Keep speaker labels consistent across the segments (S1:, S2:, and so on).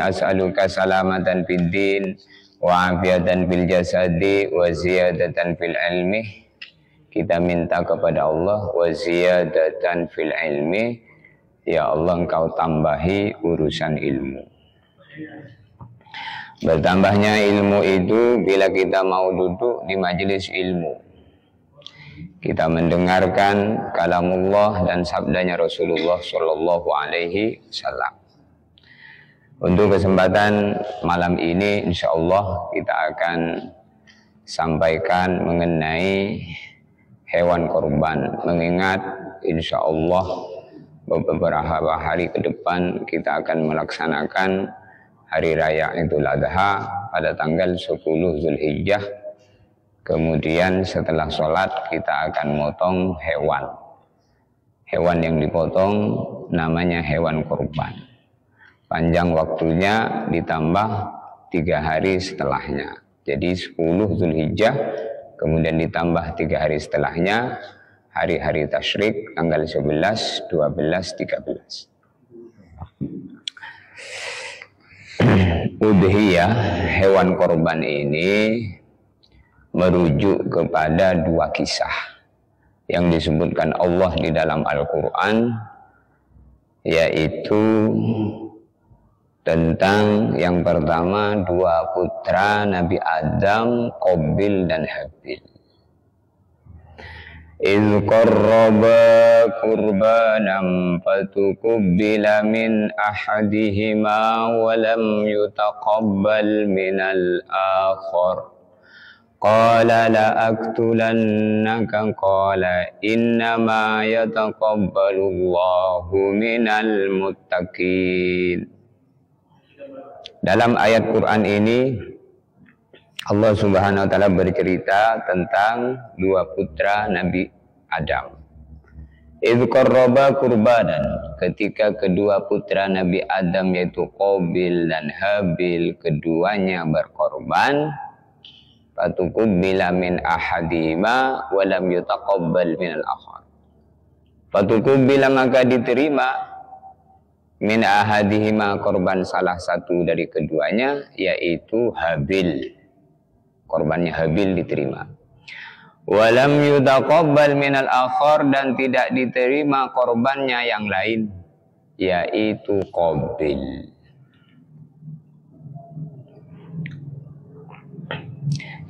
S1: as'aluka salamatan fid din wa afiatan fil jasadi wa ziyadatan fil ilmi. Kita minta kepada Allah wa ziyadatan fil ilmi, ya Allah engkau tambahi urusan ilmu. Bertambahnya ilmu itu bila kita mau duduk di majelis ilmu, kita mendengarkan kalamullah dan sabdanya Rasulullah Shallallahu Alaihi Wasallam. Untuk kesempatan malam ini, insya Allah kita akan sampaikan mengenai hewan korban. Mengingat insya Allah beberapa hari ke depan kita akan melaksanakan Hari Raya Idul Adha pada tanggal 10 Zulhijjah. Kemudian setelah sholat kita akan motong hewan. Hewan yang dipotong namanya hewan korban. Panjang waktunya ditambah 3 hari setelahnya. Jadi 10 Zulhijjah, kemudian ditambah 3 hari setelahnya, hari-hari tasyrik tanggal 11, 12, 13. Udhiyah, hewan korban ini merujuk kepada 2 kisah yang disebutkan Allah di dalam Al-Quran, yaitu tentang yang pertama 2 putra Nabi Adam, Qabil dan Habil. إذ قربا قربانا فتقبل من أحدهما ولم يتقبل من الآخر قال لأقتلنك قال إنما يتقبل الله من المتقين. Dalam ayat Quran ini Allah Subhanahu wa taala bercerita tentang 2 putra Nabi Adam. Idz qarraba qurbanan, ketika kedua putra Nabi Adam yaitu Qabil dan Habil keduanya berkorban, fatuqbila min ahadihima wa lam yutaqabbal min al-akhar. Fatuqbila maka diterima min ahadihima korban salah satu dari keduanya yaitu Habil. Korbannya Habil diterima. Walam yutaqabbal minal akhar, dan tidak diterima korbannya yang lain yaitu Qabil.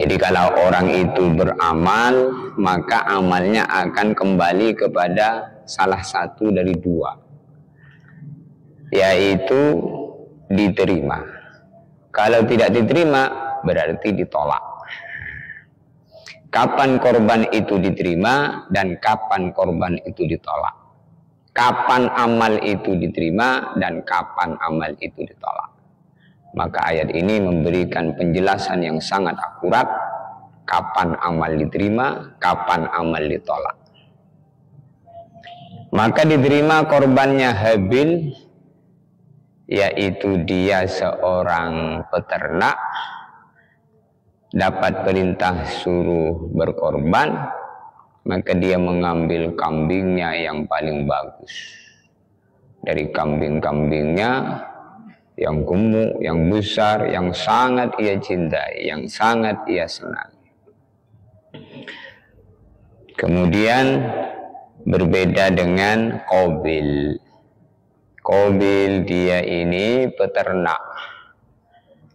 S1: Jadi kalau orang itu beramal, maka amalnya akan kembali kepada salah satu dari 2, yaitu diterima. Kalau tidak diterima berarti ditolak. Kapan korban itu diterima dan kapan korban itu ditolak? Kapan amal itu diterima dan kapan amal itu ditolak? Maka ayat ini memberikan penjelasan yang sangat akurat kapan amal diterima, kapan amal ditolak. Maka diterima korbannya Habil, yaitu dia seorang peternak, dapat perintah suruh berkorban, maka dia mengambil kambingnya yang paling bagus. Dari kambing-kambingnya yang gemuk, yang besar, yang sangat ia cintai, yang sangat ia senangi. Kemudian berbeda dengan Qabil. Qabil dia ini peternak.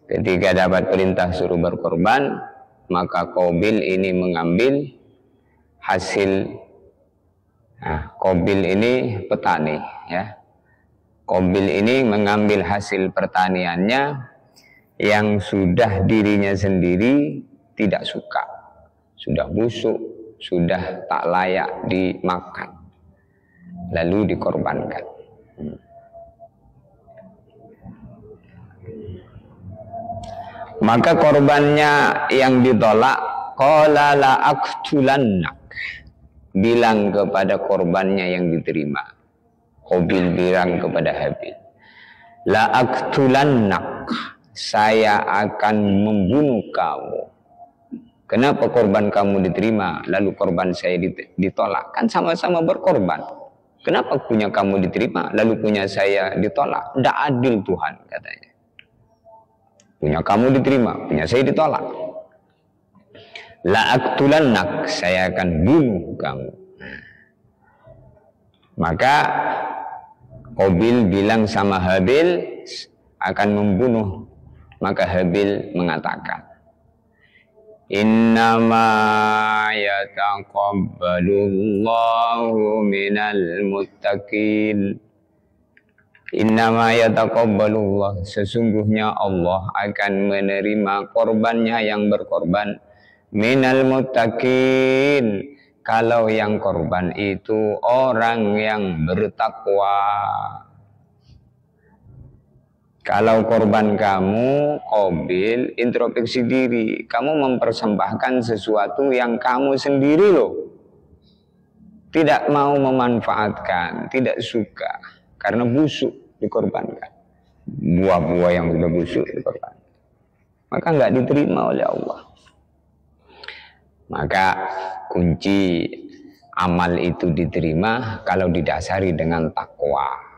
S1: Ketika dapat perintah suruh berkorban, maka Qabil ini mengambil hasil. Nah, Qabil ini petani, ya. Qabil ini mengambil hasil pertaniannya yang sudah dirinya sendiri tidak suka, sudah busuk, sudah tak layak dimakan, lalu dikorbankan. Maka korbannya yang ditolak, qala la aqtulannak, bilang kepada korbannya yang diterima. Qabil bilang kepada Habil, la aqtulannak, saya akan membunuh kamu. Kenapa korban kamu diterima lalu korban saya ditolak? Kan sama-sama berkorban. Kenapa punya kamu diterima lalu punya saya ditolak? Tidak adil Tuhan, katanya. Punya kamu diterima, punya saya ditolak. La aqtulannak, saya akan bunuh kamu. Maka Qabil bilang sama Habil akan membunuh. Maka Habil mengatakan, innama yataqabbalullahu minal muttaqin. Innama yataqabbalullah, sesungguhnya Allah akan menerima korbannya yang berkorban. Minal muttaqin, kalau yang korban itu orang yang bertakwa. Kalau korban kamu, Qabil, introspeksi diri. Kamu mempersembahkan sesuatu yang kamu sendiri loh. Tidak mau memanfaatkan, tidak suka. Karena busuk dikorbankan. Buah-buah yang sudah busuk dikorbankan. Maka nggak diterima oleh Allah. Maka kunci amal itu diterima kalau didasari dengan takwa.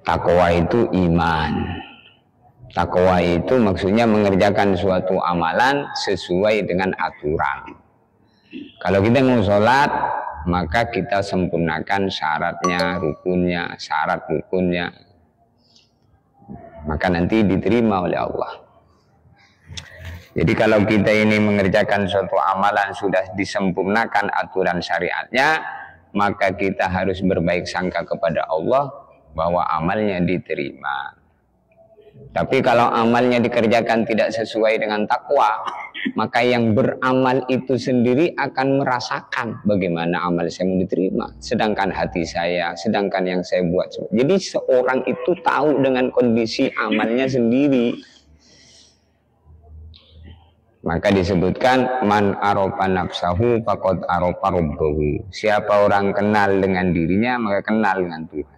S1: Takwa itu iman. Takwa itu maksudnya mengerjakan suatu amalan sesuai dengan aturan. Kalau kita mau sholat, maka kita sempurnakan syaratnya, rukunnya, syarat rukunnya. Maka nanti diterima oleh Allah. Jadi kalau kita ini mengerjakan suatu amalan sudah disempurnakan aturan syariatnya, maka kita harus berbaik sangka kepada Allah bahwa amalnya diterima. Tapi kalau amalnya dikerjakan tidak sesuai dengan takwa, maka yang beramal itu sendiri akan merasakan bagaimana amal saya mau diterima. Sedangkan hati saya, sedangkan yang saya buat. Jadi seorang itu tahu dengan kondisi amalnya sendiri. Maka disebutkan man arofa nafsahu faqad arofa rabbahu. Siapa orang kenal dengan dirinya, maka kenal dengan Tuhan.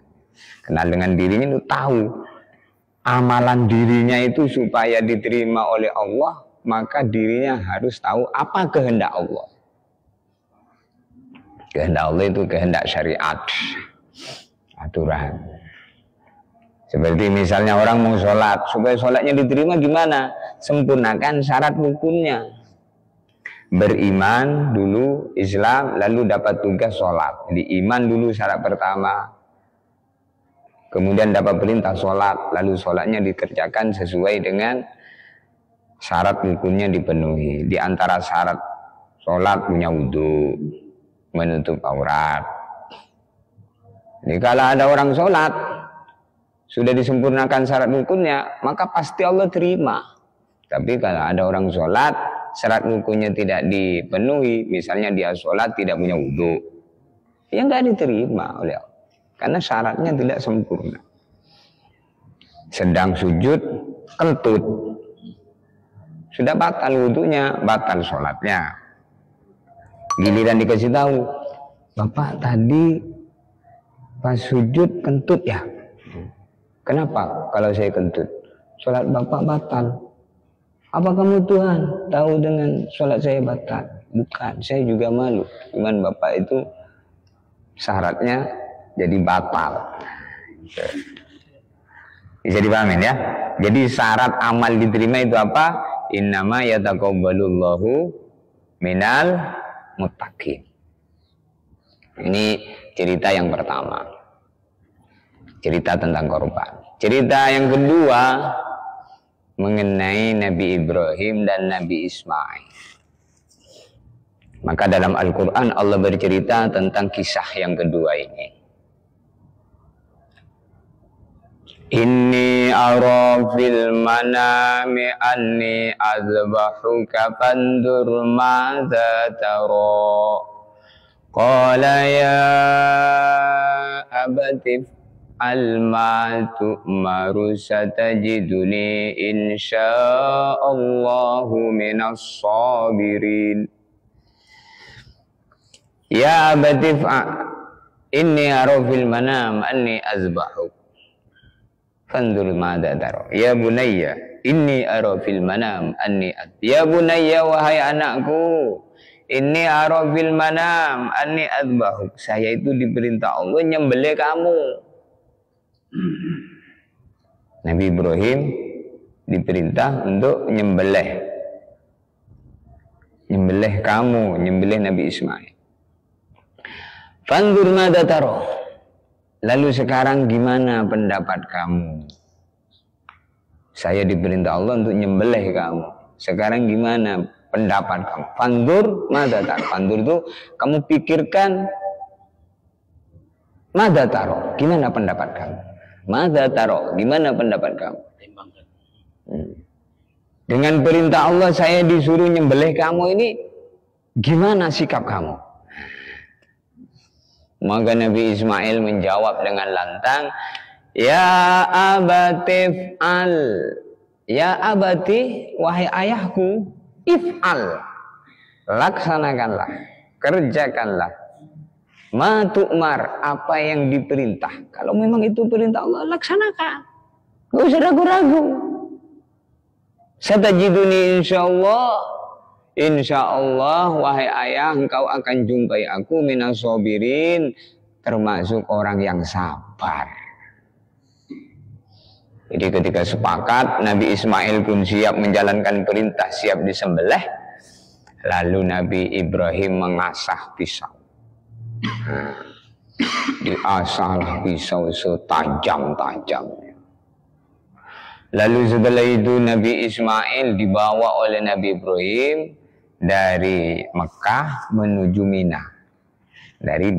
S1: Kenal dengan dirinya itu tahu amalan dirinya itu supaya diterima oleh Allah, maka dirinya harus tahu apa kehendak Allah. Kehendak Allah itu kehendak syariat, aturan. Seperti misalnya orang mau sholat, supaya sholatnya diterima gimana? Sempurnakan syarat rukunnya. Beriman dulu, Islam, lalu dapat tugas sholat. Jadi iman dulu syarat pertama. Kemudian dapat perintah sholat, lalu sholatnya dikerjakan sesuai dengan syarat rukunnya dipenuhi. Di antara syarat sholat punya wudhu, menutup aurat. Jadi kalau ada orang sholat, sudah disempurnakan syarat rukunnya, maka pasti Allah terima. Tapi kalau ada orang sholat, syarat rukunnya tidak dipenuhi, misalnya dia sholat tidak punya wudhu, ya nggak diterima oleh Allah. Karena syaratnya tidak sempurna. Sedang sujud, kentut. Sudah batal wudunya, batal sholatnya. Giliran dikasih tahu, Bapak tadi pas sujud kentut ya? Kenapa kalau saya kentut? Sholat Bapak batal. Apa kamu Tuhan tahu dengan sholat saya batal? Bukan, saya juga malu. Cuman Bapak itu syaratnya jadi batal. Bisa dipahamin ya. Jadi syarat amal diterima itu apa? Innama yataqabbalullahu minal muttaqin. Ini cerita yang pertama. Cerita tentang korban. Cerita yang kedua mengenai Nabi Ibrahim dan Nabi Ismail. Maka dalam Al-Quran Allah bercerita tentang kisah yang kedua ini. Inni ara fil manami anni azbahuka fandur madza tara. Qala ya abati fa'al tu'maru satajiduni insya'allahu minas sabirin. Ya abati inni ara fil manam anni azbahuk fandur madza tara. Ya bunayya inni ara fil manam anni ya bunayya wahai anakku, inni ara fil manam anni azbahuk. Saya itu diperintah Allah nyembelih kamu. Nabi Ibrahim diperintah untuk nyembelih kamu, nyembelih Nabi Ismail. Fanzur madza taro. Lalu sekarang gimana pendapat kamu? Saya diperintah Allah untuk nyembelih kamu. Sekarang gimana pendapat kamu? Fanzur madza taro. Fanzur itu kamu pikirkan madza taro. Gimana pendapat kamu? Madza taro. Gimana pendapat kamu? Dengan perintah Allah saya disuruh nyembelih kamu ini, gimana sikap kamu? Maka Nabi Ismail menjawab dengan lantang, ya abati if'al. Ya abati, wahai ayahku, if'al. Laksanakanlah, kerjakanlah. Ma tu'mar, apa yang diperintah. Kalau memang itu perintah Allah, laksanakan. Gak usah ragu-ragu. Satajiduni insyaallah wahai ayah engkau akan jumpai aku minas sabirin, termasuk orang yang sabar. Jadi ketika sepakat, Nabi Ismail pun siap menjalankan perintah, siap disembelih. Lalu Nabi Ibrahim mengasah pisau. Diasahlah pisau setajam-tajamnya. Lalu setelah itu Nabi Ismail dibawa oleh Nabi Ibrahim dari Mekah menuju Mina. Dari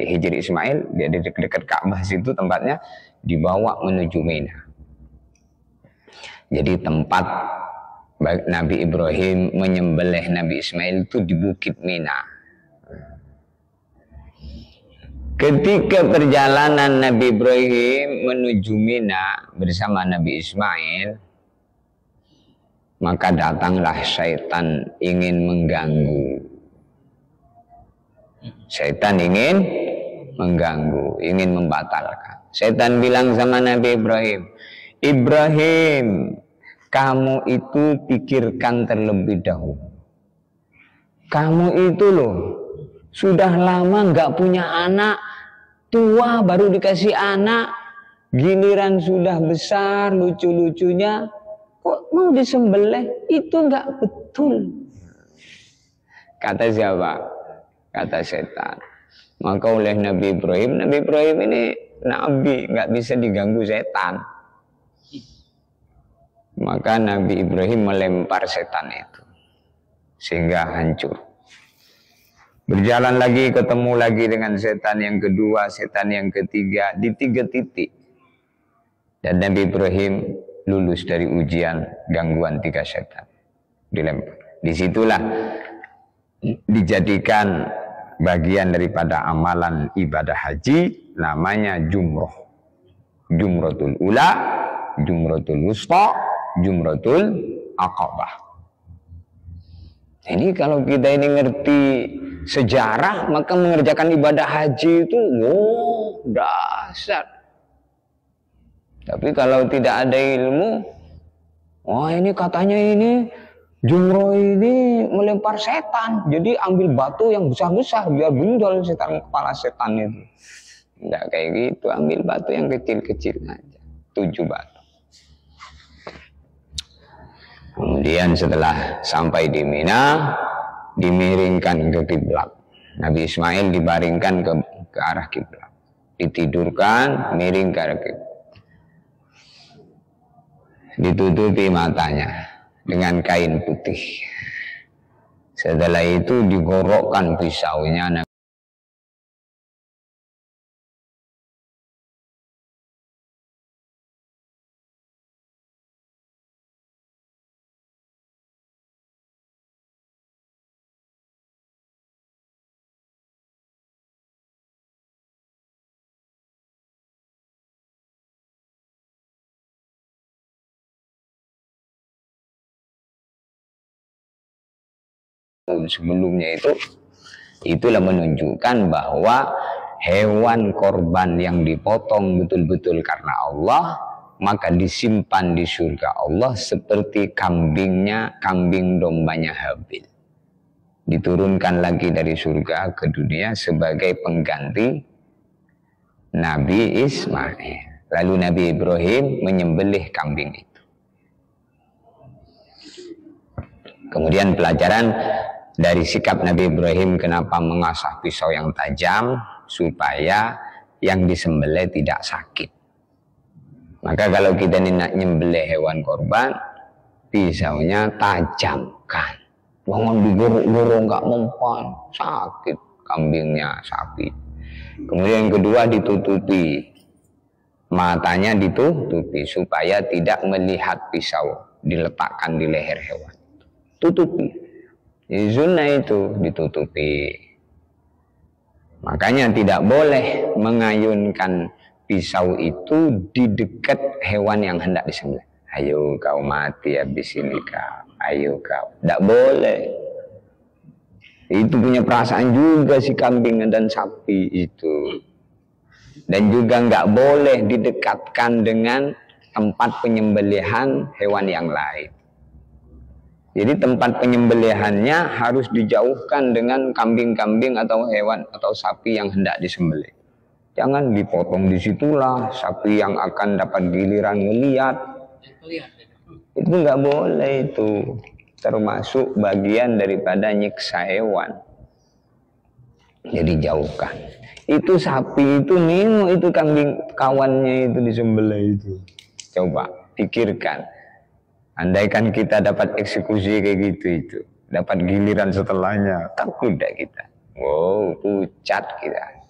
S1: Hijri Ismail, dari dekat Ka'bah situ tempatnya, dibawa menuju Mina. Jadi tempat Nabi Ibrahim menyembelih Nabi Ismail itu di Bukit Mina. Ketika perjalanan Nabi Ibrahim menuju Mina bersama Nabi Ismail, maka datanglah syaitan ingin mengganggu. Syaitan ingin mengganggu, ingin membatalkan. Syaitan bilang sama Nabi Ibrahim, Ibrahim, kamu itu pikirkan terlebih dahulu. Kamu itu loh, sudah lama nggak punya anak, tua baru dikasih anak, giliran sudah besar lucu-lucunya, kok mau disembelih? Itu nggak betul. Kata siapa? Kata setan. Maka oleh Nabi Ibrahim ini nabi, nggak bisa diganggu setan. Maka Nabi Ibrahim melempar setan itu sehingga hancur. Berjalan lagi, ketemu lagi dengan setan yang kedua, setan yang ketiga, di 3 titik. Dan Nabi Ibrahim lulus dari ujian gangguan 3 setan. Dilempar. Disitulah dijadikan bagian daripada amalan ibadah haji, namanya jumroh. Jumrotul ula, jumrotul wusta, jumrotul aqabah. Ini kalau kita ini ngerti sejarah, maka mengerjakan ibadah haji itu dahsyat. Tapi kalau tidak ada ilmu, wah ini katanya ini jumroh ini melempar setan, jadi ambil batu yang besar-besar biar benjol setan, kepala setan itu. Tidak kayak gitu, ambil batu yang kecil-kecil aja, 7 batu. Kemudian setelah sampai di Mina, dimiringkan ke kiblat. Nabi Ismail dibaringkan ke arah kiblat. Ditidurkan, miring ke arah kiblat. Ditutupi matanya dengan kain putih. Setelah itu digorokkan pisaunya. Sebelumnya itulah menunjukkan bahwa hewan korban yang dipotong betul-betul karena Allah, maka disimpan di surga Allah seperti kambing dombanya Habil. Diturunkan lagi dari surga ke dunia sebagai pengganti Nabi Ismail. Lalu Nabi Ibrahim menyembelih kambing itu. Kemudian pelajaran dari sikap Nabi Ibrahim kenapa mengasah pisau yang tajam supaya yang disembelih tidak sakit. Maka kalau kita nak nyembelih hewan korban, pisaunya tajamkan. Jangan digorok-gorok, nggak mempan, sakit kambingnya, sapi. Kemudian yang kedua ditutupi, matanya ditutupi supaya tidak melihat pisau diletakkan di leher hewan. Tutupi. Di sunnah itu ditutupi. Makanya tidak boleh mengayunkan pisau itu di dekat hewan yang hendak disembelih. Ayo kau mati habis ini kau. Ayo kau. Tidak boleh. Itu punya perasaan juga si kambing dan sapi itu. Dan juga nggak boleh didekatkan dengan tempat penyembelihan hewan yang lain. Jadi tempat penyembelihannya harus dijauhkan dengan kambing-kambing atau hewan atau sapi yang hendak disembelih. Jangan dipotong di situlah sapi yang akan dapat giliran melihat. Itu nggak boleh itu. Termasuk bagian daripada nyiksa hewan. Jadi jauhkan. Itu sapi itu nengok itu kambing kawannya itu disembelih itu. Coba pikirkan. Andaikan kita dapat eksekusi kayak gitu itu, dapat giliran setelahnya, takut dah kita. Wow, pucat kita.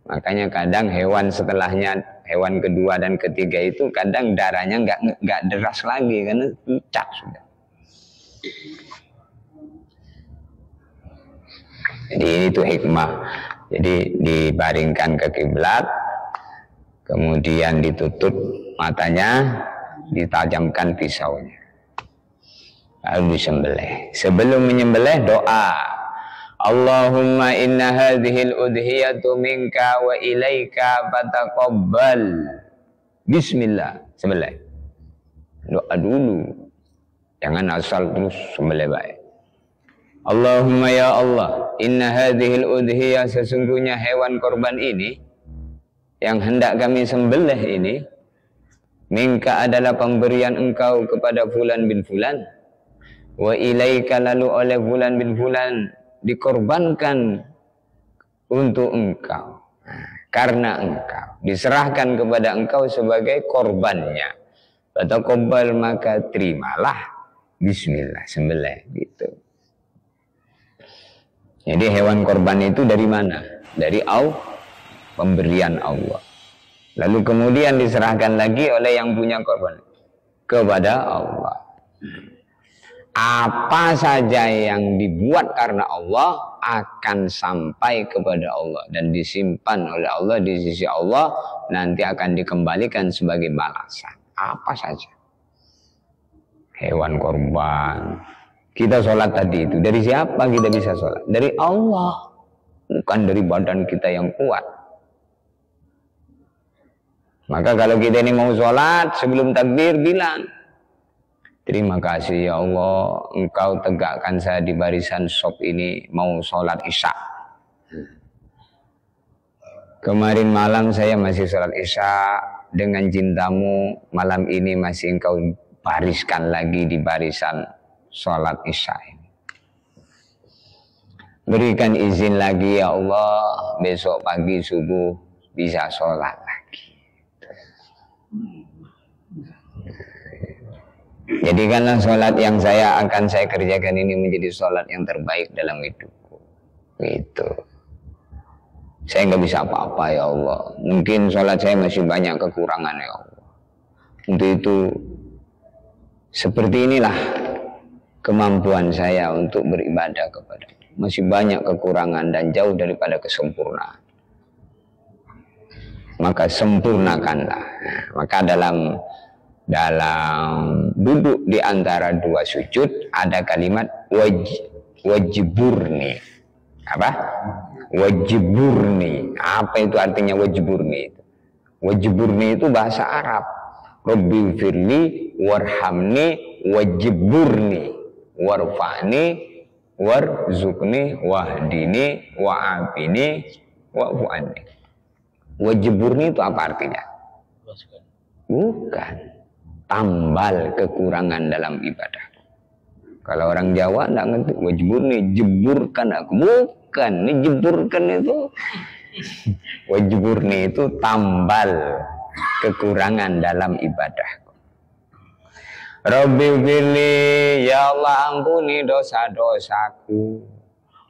S1: Makanya kadang hewan setelahnya, hewan kedua dan ketiga itu kadang darahnya nggak deras lagi karena pucat sudah. Jadi itu hikmah. Jadi dibaringkan ke kiblat, kemudian ditutup matanya, ditajamkan pisaunya, lalu disembelih. Sebelum menyembelih doa, Allahumma inna hadhil udhiyatu minka wa ilaika fataqabbal. Bismillah, sembelih. Doa dulu, jangan asal terus sembelih baik. Allahumma ya Allah, inna hadhil udhiyah, sesungguhnya hewan korban ini yang hendak kami sembelih ini, minka adalah pemberian engkau kepada fulan bin fulan, wa ilaika, lalu oleh fulan bin fulan dikorbankan untuk engkau, karena engkau diserahkan kepada engkau sebagai korbannya. Fataqabbal, maka terimalah. Bismillah, sembelih gitu. Jadi hewan korban itu dari mana? Dari Allah, pemberian Allah. Lalu kemudian diserahkan lagi oleh yang punya korban kepada Allah. Apa saja yang dibuat karena Allah akan sampai kepada Allah dan disimpan oleh Allah di sisi Allah, nanti akan dikembalikan sebagai balasan. Apa saja. Hewan korban. Kita sholat tadi itu, dari siapa kita bisa sholat? Dari Allah. Bukan dari badan kita yang kuat. Maka kalau kita ini mau sholat, sebelum takbir bilang, terima kasih ya Allah, engkau tegakkan saya di barisan sop ini, mau sholat isya. Kemarin malam saya masih sholat isya, dengan cintamu malam ini masih engkau bariskan lagi di barisan sholat isya ini. Berikan izin lagi ya Allah, besok pagi subuh bisa sholat lagi. Jadikanlah sholat yang akan saya kerjakan ini menjadi sholat yang terbaik dalam hidupku. Gitu. Saya nggak bisa apa-apa ya Allah. Mungkin sholat saya masih banyak kekurangan ya Allah. Untuk itu, seperti inilah kemampuan saya untuk beribadah kepada. Masih banyak kekurangan dan jauh daripada kesempurnaan. Maka sempurnakanlah. Maka dalam duduk di antara dua sujud ada kalimat wajiburni. Apa? Wajiburni. Apa itu artinya wajiburni itu? Wajiburni itu bahasa Arab. Rabbi firli warhamni wajiburni warfa'ni warzukni wahdini wa'afini wa'fu'anni. Wajiburni itu apa artinya? Bukan. Tambal kekurangan dalam ibadah. Kalau orang Jawa enggak ngerti, wajibur nih, jeburkan aku. Bukan, nih jeburkan itu. Wajibur nih itu tambal kekurangan dalam ibadah. Rabbi firli, ya Allah ampuni dosa-dosaku.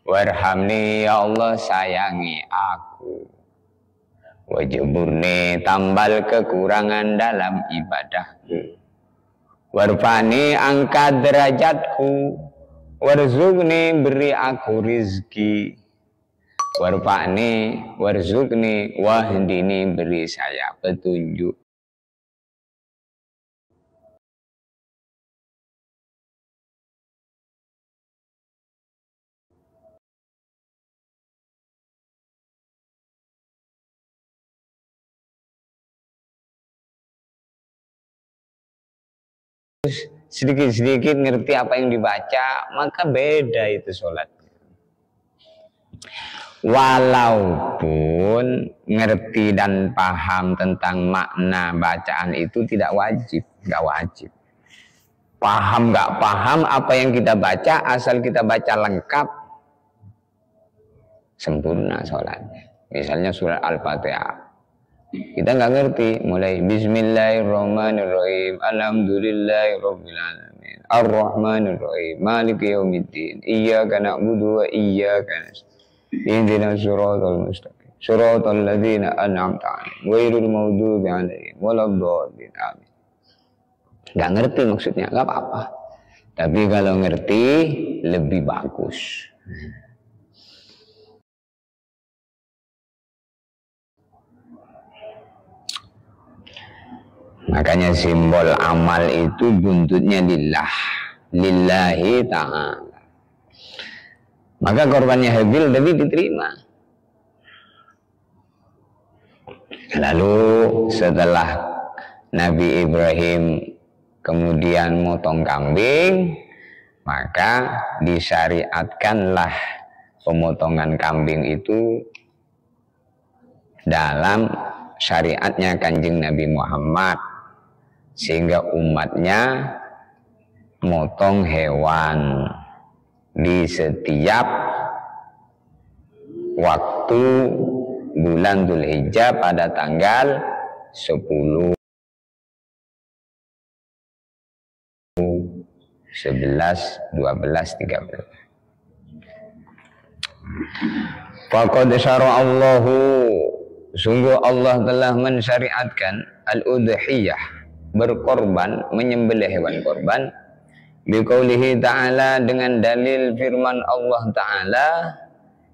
S1: Warhamni, ya Allah sayangi aku. Wajiburni, tambal kekurangan dalam ibadahku. Warfani, angkat derajatku. Warzugni, beri aku rizki. Warfani, warzugni, wahdini, beri saya petunjuk. Sedikit-sedikit ngerti apa yang dibaca, maka beda itu sholat. Walaupun ngerti dan paham tentang makna bacaan itu tidak wajib, nggak wajib. Paham nggak paham apa yang kita baca, asal kita baca lengkap, sempurna sholatnya. Misalnya surat Al-Fatihah. Kita nggak ngerti, mulai Bismillahirrahmanirrahim, Alhamdulillahirabbil alamin, Ar-Rahmanirrahim, Maliki yaumiddin, Iyyaka na'budu wa iyyaka nasta'in, Ihdinas siratal mustaqim, siratal ladzina an'amta 'alaihim, ghairil maghdubi 'alaihim waladdallin. Amin. Nggak ngerti maksudnya, nggak apa-apa. Tapi kalau ngerti lebih bagus. Makanya simbol amal itu buntutnya lillah, lillahi ta'ala. Maka korbannya Habil tadi diterima. Lalu setelah Nabi Ibrahim kemudian motong kambing, maka disyariatkanlah pemotongan kambing itu dalam syariatnya Kanjeng Nabi Muhammad, sehingga umatnya motong hewan di setiap waktu bulan Dzulhijjah pada tanggal 10, 11, 12, 13. Faqad syara'allahu, sungguh Allah telah mensyariatkan al-udhiyah, berkorban, menyembelih hewan korban, biqaulihi ta'ala, dengan dalil firman Allah ta'ala,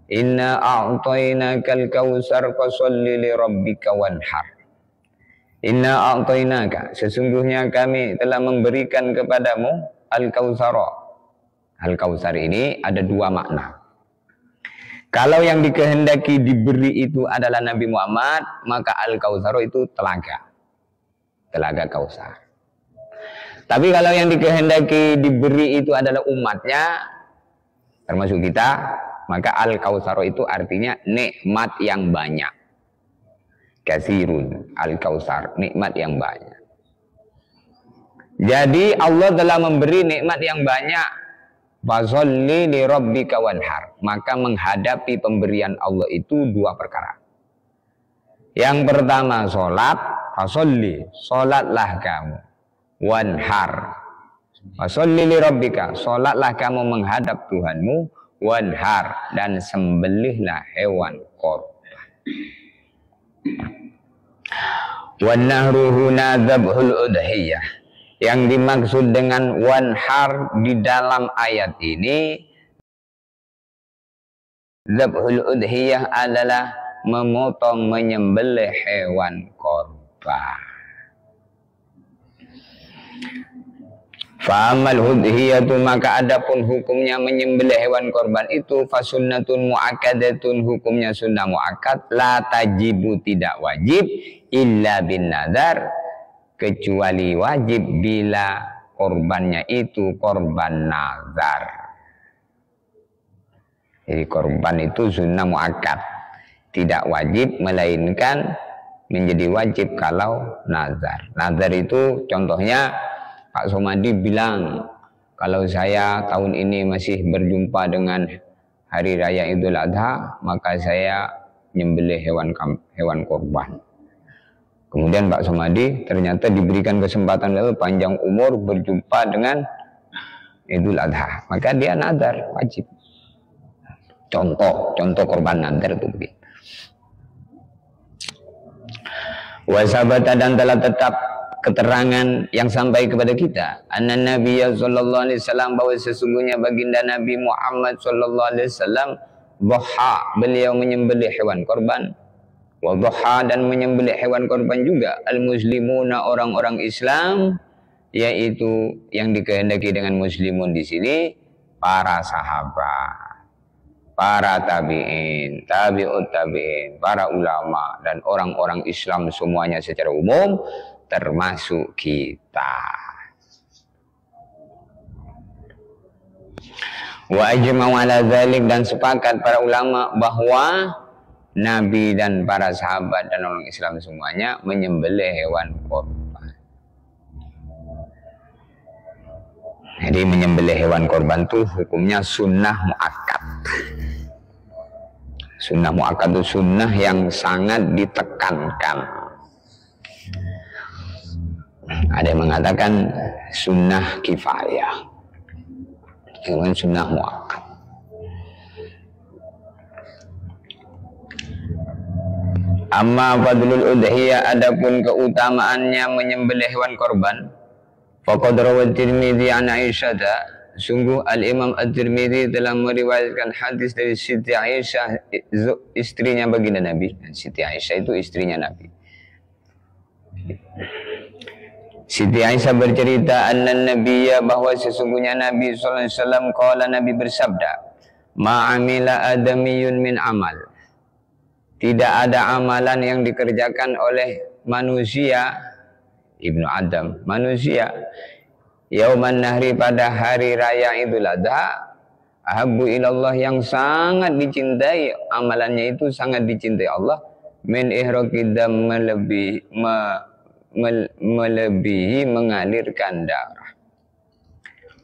S1: inna a'tainakal kautsar fasholli li rabbika wanhar. Inna a'tainaka, sesungguhnya kami telah memberikan kepadamu al-kautsara. Al-kautsar ini ada dua makna. Kalau yang dikehendaki diberi itu adalah Nabi Muhammad, maka al-kautsar itu telaga. Telaga Kautsar. Tapi kalau yang dikehendaki diberi itu adalah umatnya, termasuk kita, maka al-kautsar itu artinya nikmat yang banyak. Katsirun al-kautsar, nikmat yang banyak. Jadi Allah telah memberi nikmat yang banyak. Fasholli li rabbika wanhar. Maka menghadapi pemberian Allah itu dua perkara. Yang pertama sholat, fasholli, sholatlah kamu, wanhar, fasholli li rabbika, sholatlah kamu menghadap Tuhanmu, wanhar, dan sembelihlah hewan korban. Wannahru huna dzabhul udhiyah. Yang dimaksud dengan wanhar di dalam ayat ini, dzabhul udhiyah adalah memotong, menyembelih hewan korban. Fa'amal udhiyatu, maka adapun hukumnya menyembelih hewan korban itu, fasunnatun mu'akkadatun, hukumnya sunnah mu'akkad, la tajibu, tidak wajib, illa bin nadar, kecuali wajib bila korbannya itu korban nazar. Jadi korban itu sunnah mu'akkad, tidak wajib, melainkan menjadi wajib kalau nazar. Nazar itu contohnya Pak Somadi bilang, kalau saya tahun ini masih berjumpa dengan hari raya Idul Adha, maka saya nyembelih hewan kurban. Kemudian Pak Somadi ternyata diberikan kesempatan lalu panjang umur berjumpa dengan Idul Adha, maka dia nazar wajib. Contoh korban nazar itu begitu. Wasabata, dan telah tetap keterangan yang sampai kepada kita, anna Nabiya sallallahu alaihi wasallam, bahwa sesungguhnya baginda Nabi Muhammad sallallahu alaihi wasallam dhaha, beliau menyembelih hewan korban, wa dhaha, dan menyembelih hewan korban juga al muslimuna, orang-orang Islam, yaitu yang dikehendaki dengan muslimun di sini para sahabat, para tabi'in, tabi'ut tabi'in, para ulama, dan orang-orang Islam semuanya secara umum, termasuk kita. Wa ajma'u ala dzalik, dan sepakat para ulama bahwa Nabi dan para sahabat dan orang Islam semuanya menyembelih hewan kurban. Jadi menyembelih hewan korban itu hukumnya sunnah muakkad. Sunnah muakkad itu sunnah yang sangat ditekankan. Ada yang mengatakan sunnah kifayah, kemudian sunnah muakkad. Amma fadlul udhiyah, adapun keutamaannya menyembelih hewan korban, faqad rawat Tirmidzi an Aisyah, sungguh Al-Imam At-Tirmidzi telah meriwayatkan hadis dari Siti Aisyah, istrinya baginda Nabi. Siti Aisyah itu istrinya Nabi. Siti Aisyah bercerita, anna Nabiyya, bahwa sesungguhnya Nabi sallallahu alaihi wasallam, qala, Nabi bersabda, ma'amila adamiyun min amal, tidak ada amalan yang dikerjakan oleh manusia, Ibnu Adam, manusia, yauman nahri, pada hari raya Idul Adha, ahabbu ilallah, yang sangat dicintai, amalannya itu sangat dicintai Allah, min ihraqidam, melebihi mengalirkan darah.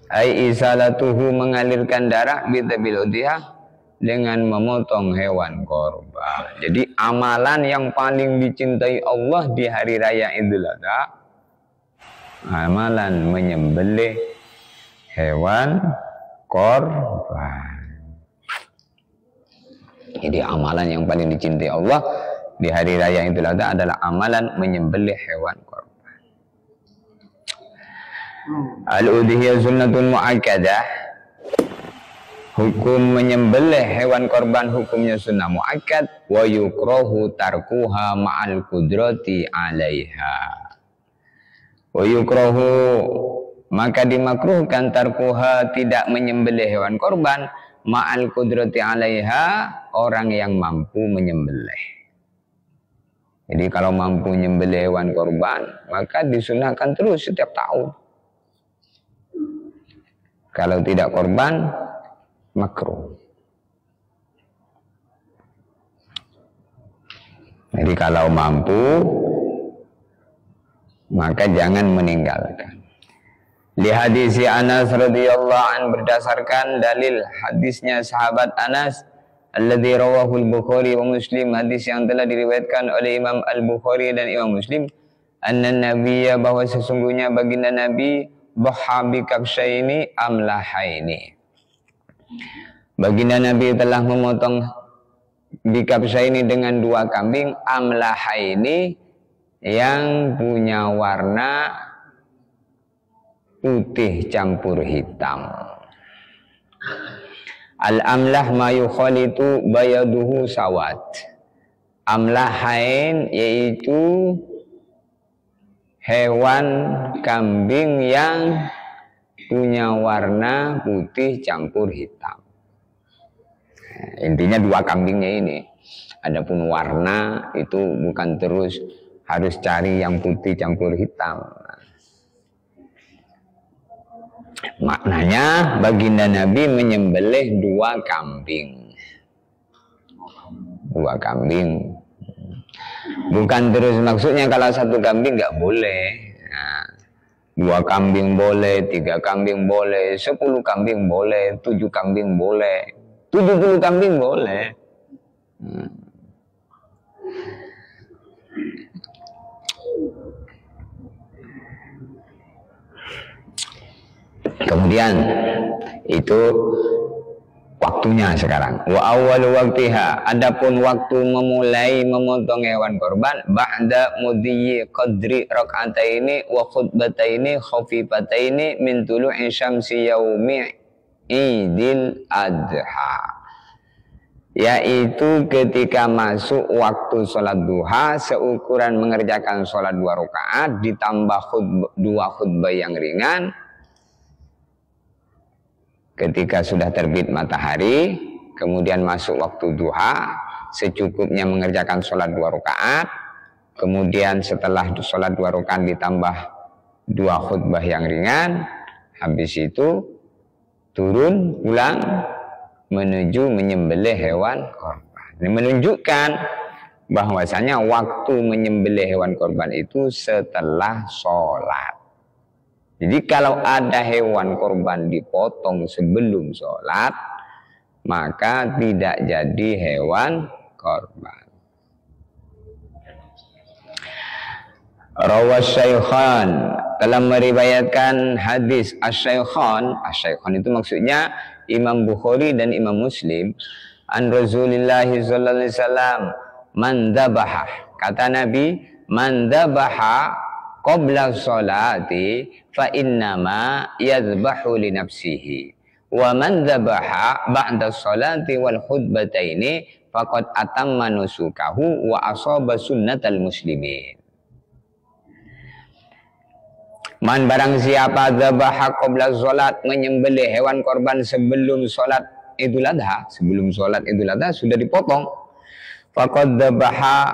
S1: Ai isalatuhu, mengalirkan darah, bitabil udhiyah, dengan memotong hewan korban. Jadi amalan yang paling dicintai Allah di hari raya Idul Adha, amalan menyembelih hewan korban. Jadi amalan yang paling dicintai Allah di hari raya Idul Adha adalah amalan menyembelih hewan korban. Al-udhiyah sunnatun mu'akkadah, hukum menyembelih hewan korban hukumnya sunnah muakkad, wa yukrahu tarkuha ma'al qudrati 'alaiha. Wa yukrahu, maka dimakruhkan, tarkuha, tidak menyembelih hewan korban, ma'al qudrati 'alaiha, orang yang mampu menyembelih. Jadi kalau mampu menyembelih hewan korban, maka disunahkan terus setiap tahun. Kalau tidak korban, makruh. Jadi kalau mampu, maka jangan meninggalkan. Li hadisi Anas radhiyallahu an, berdasarkan dalil hadisnya sahabat Anas, alladzi rawahu al-Bukhari wa Muslim, hadis yang telah diriwayatkan oleh Imam Al-Bukhari dan Imam Muslim, anna nabiyya, bahwa sesungguhnya baginda Nabi, dhaha bi kabsyaini amlahaini, baginda Nabi telah memotong bikabsyaini, dengan dua kambing, amlahaini, yang punya warna putih campur hitam. Al-amlah ma yukhalitu bayaduhu sawat. Amlahain yaitu hewan kambing yang punya warna putih campur hitam. Intinya dua kambingnya ini. Adapun warna itu bukan terus harus cari yang putih campur hitam. Maknanya baginda Nabi menyembelih dua kambing. Dua kambing. Bukan terus maksudnya kalau satu kambing nggak boleh. Nah, 2 kambing boleh, 3 kambing boleh, 10 kambing boleh, 7 kambing boleh, 70 kambing boleh. Kemudian itu waktunya sekarang. Wa awwalu waqtiha, adapun waktu memulai memotong hewan korban ba'da mudhiyi qadri rak'ataini wa khutbataini khafifataini min tulu'i syamsi yaumi Idil Adha, yaitu ketika masuk waktu sholat duha seukuran mengerjakan sholat 2 rakaat ditambah 2 khutbah yang ringan. Ketika sudah terbit matahari, kemudian masuk waktu duha, secukupnya mengerjakan sholat 2 rakaat. Kemudian setelah sholat 2 rakaat ditambah 2 khutbah yang ringan, habis itu turun pulang menuju menyembelih hewan korban. Ini menunjukkan bahwasanya waktu menyembelih hewan korban itu setelah sholat. Jadi kalau ada hewan korban dipotong sebelum sholat, maka tidak jadi hewan korban. Rawas Syaikhan telah meriwayatkan hadis Asy-Syaikhan. Asy-Syaikhan itu maksudnya Imam Bukhari dan Imam Muslim. An Rasulillah sallallahu alaihi wasallam, man dzabaha, kata Nabi, man dzabaha qabla sholati fa innama yadhbahu li nafsihi wa man dzabaha ba'da sholati wal khutbataini faqad atamma nusukahu wa asaba sunnatal muslimin. Man barang siapa dzabaha qabla sholat, menyembelih hewan korban sebelum sholat Idul Adha, sebelum sholat Idul Adha sudah dipotong, faqad dzabaha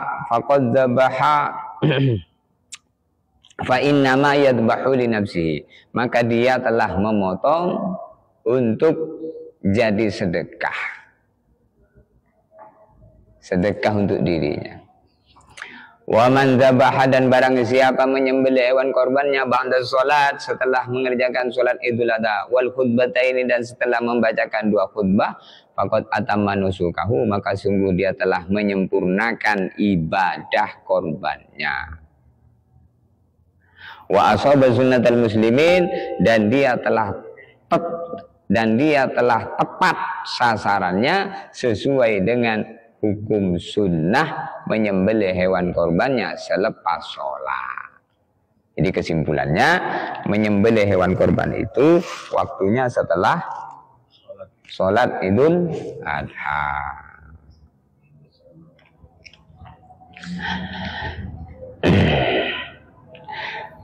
S1: fa innama yadbahu li nafsihi, maka dia telah memotong untuk jadi sedekah untuk dirinya. Wa man dzabaha, dan barang siapa menyembelih hewan korbannya ba'da salat, setelah mengerjakan salat Idul Adha, wal khutbataini, dan setelah membacakan 2 khutbah, faqad atamma nusukahu, maka sungguh dia telah menyempurnakan ibadah korbannya. Wa asaba sunnatal muslimin, dan dia telah tepat sasarannya sesuai dengan hukum sunnah menyembelih hewan korbannya selepas sholat. Jadi kesimpulannya, menyembelih hewan korban itu waktunya setelah sholat Idul Adha.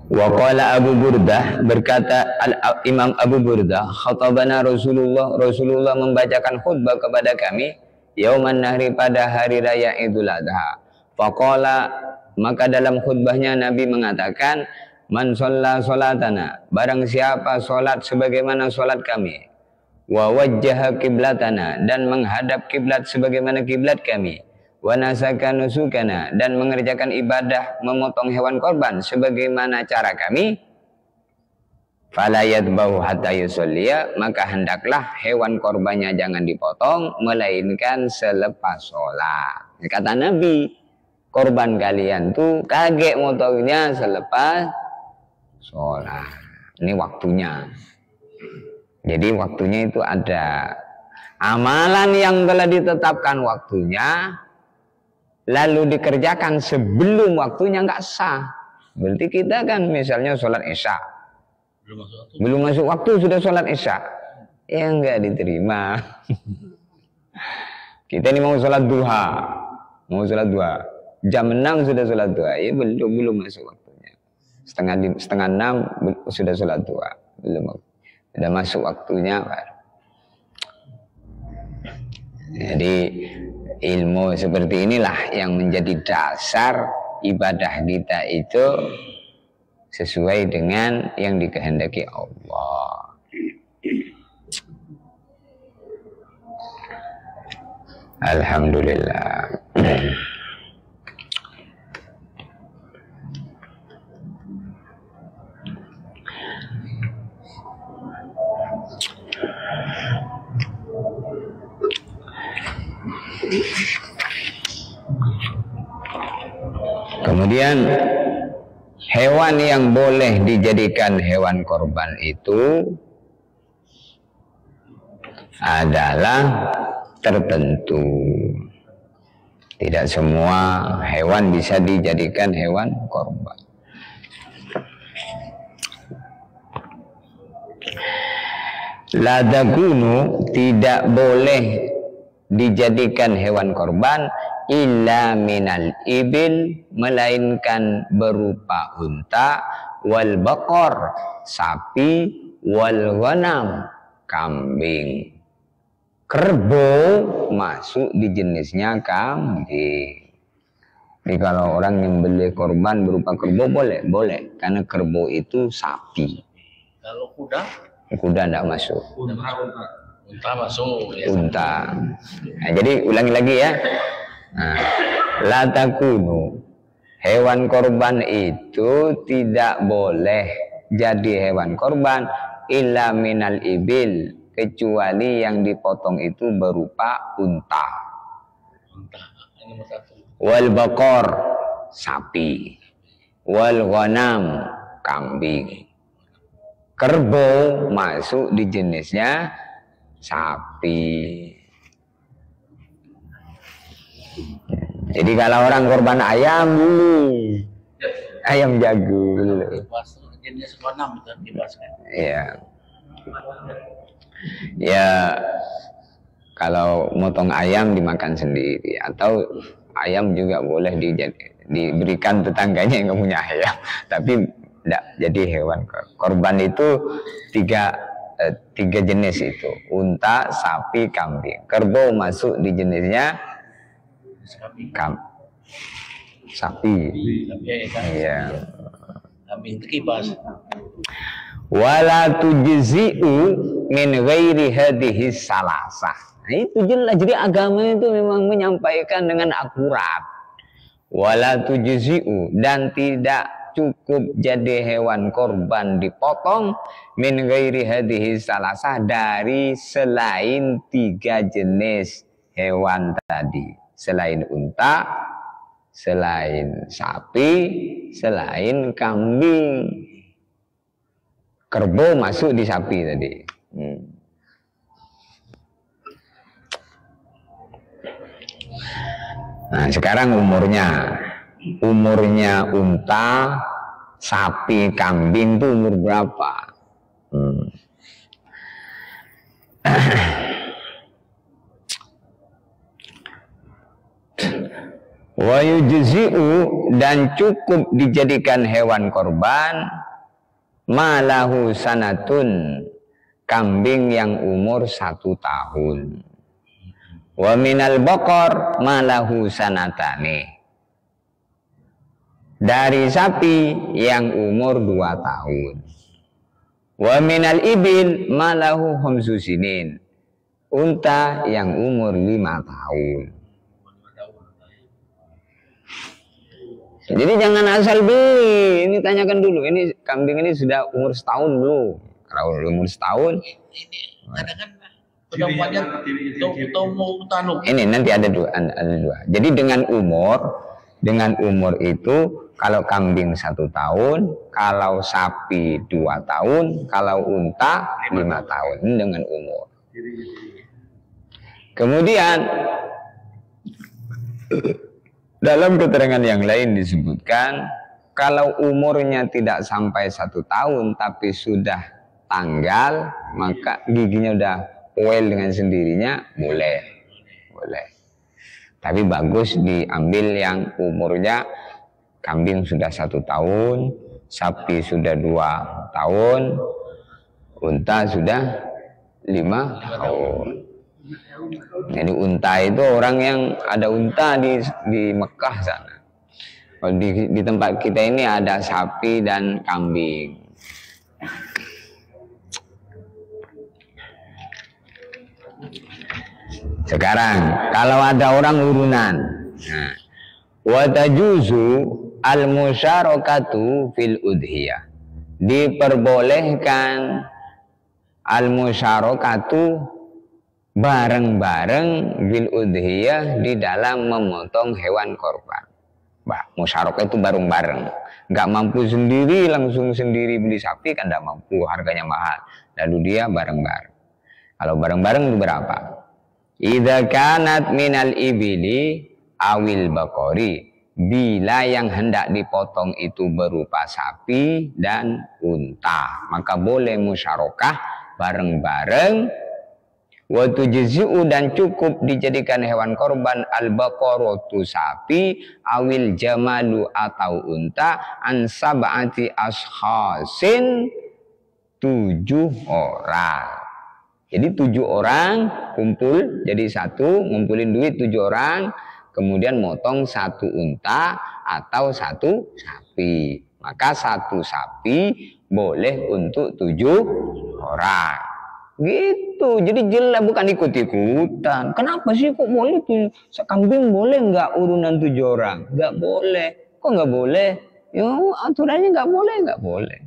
S1: Wa qala Abu Burdah, berkata Imam Abu Burdah, khatabana Rasulullah membacakan khutbah kepada kami yauman nahri, pada hari raya Idul Adha. Faqala, maka dalam khutbahnya Nabi mengatakan, man shalla salatana, barang siapa salat sebagaimana salat kami, wa wajjaha qiblatana, dan menghadap kiblat sebagaimana kiblat kami, wa nasaka nusukana, dan mengerjakan ibadah memotong hewan korban sebagaimana cara kami, fala yadbahu hatta yusolliya, maka hendaklah hewan korbannya jangan dipotong melainkan selepas sholat. Kata Nabi, korban kalian tuh kaget motongnya selepas sholat. Ini waktunya. Jadi waktunya itu ada amalan yang telah ditetapkan waktunya, lalu dikerjakan sebelum waktunya, nggak sah. Berarti kita kan misalnya sholat isya, belum masuk waktu sudah sholat isya, ya nggak diterima. Kita ini mau sholat duha, jam 6 sudah sholat duha, ya belum masuk waktunya. Setengah 6 sudah sholat duha, belum, sudah masuk waktunya. Jadi ilmu seperti inilah yang menjadi dasar ibadah kita itu sesuai dengan yang dikehendaki Allah. Alhamdulillah. Kemudian hewan yang boleh dijadikan hewan korban itu adalah tertentu. Tidak semua hewan bisa dijadikan hewan korban. La takunu, tidak boleh dijadikan hewan korban illa minal ibil, melainkan berupa unta, wal baqar, sapi, wal ghanam, kambing. Kerbau masuk di jenisnya kambing. Jadi kalau orang yang beli korban berupa kerbau boleh, karena kerbau itu sapi.
S2: Kalau kuda?
S1: Kuda tidak masuk.
S2: Unta masuk. Ya.
S1: Unta. Nah, jadi ulangi lagi ya. Nah, la takunu, hewan korban itu tidak boleh jadi hewan korban illa minal ibil, kecuali yang dipotong itu berupa unta. Wal baqar, sapi. Wal ghanam, kambing. Kerbau masuk di jenisnya sapi. Jadi kalau orang korban ayam dulu, ayam jago dulu.
S2: Jenis ghanam itu dibahaskan.
S1: Iya. Ya, kalau motong ayam dimakan sendiri, atau ayam juga boleh diberikan tetangganya yang punya ayam, tapi tidak jadi hewan korban. Itu tiga jenis itu, unta, sapi, kambing. Kerbau masuk di jenisnya sapi. Iya.
S2: Kambing kibas.
S1: Wala tujzi'u min ghairi hadhihi salasah. Nah, itu jelas. Jadi agama itu memang menyampaikan dengan akurat. Wala tujzi'u, dan tidak cukup jadi hewan korban dipotong min ghairi hadhihi salasah, dari selain tiga jenis hewan tadi. Selain unta, selain sapi, selain kambing. Kerbau masuk di sapi tadi. Nah, sekarang umurnya unta, sapi, kambing itu umur berapa? Wa yujzi'u, dan cukup dijadikan hewan korban malahu sanatun, kambing yang umur 1 tahun. Wa minal baqar malahu sanatani, dari sapi yang umur 2 tahun. Wa minal ibil malahu khamsu sinin, unta yang umur 5 tahun. Jadi jangan asal beli. Ini tanyakan dulu, ini kambing ini sudah umur setahun belum? Kalau umur setahun,
S2: ini kadang-kadang pedomannya mau tanuk.
S1: Ini nanti ada dua. Jadi dengan umur itu, kalau kambing 1 tahun, kalau sapi 2 tahun, kalau unta 5 tahun. Ini dengan umur. Kemudian dalam keterangan yang lain disebutkan, kalau umurnya tidak sampai 1 tahun tapi sudah tanggal, maka giginya udah well dengan sendirinya, boleh. Tapi bagus diambil yang umurnya, kambing sudah 1 tahun, sapi sudah 2 tahun, unta sudah 5 tahun. Jadi unta itu orang yang ada unta di Mekah sana. Kalau di tempat kita ini ada sapi dan kambing. Sekarang kalau ada orang urunan, wa tajuzu al-musyarakatu fil udhiyah, diperbolehkan al-musyarakatu, bareng-bareng bil udhiyah di dalam memotong hewan korban. Musyarakah itu bareng-bareng. Nggak mampu sendiri, langsung sendiri beli sapi kan nggak mampu, harganya mahal. Lalu dia bareng-bareng. Kalau bareng-bareng itu berapa? Idza kanat minal ibili awil bakori, bila yang hendak dipotong itu berupa sapi dan unta, maka boleh musyarakah bareng-bareng. Wa tujzi'u, dan cukup dijadikan hewan korban al-baqaratu sapi awil jamalu atau unta an sab'ati ashkhasin 7 orang. Jadi 7 orang kumpul jadi satu, ngumpulin duit 7 orang, kemudian motong 1 unta atau 1 sapi. Maka 1 sapi boleh untuk 7 orang. Gitu, jadi jelas, bukan ikut-ikutan. Kenapa sih kok boleh tuh sekambing boleh nggak urunan 7 orang? Nggak boleh. Kok nggak boleh? Ya aturannya nggak boleh.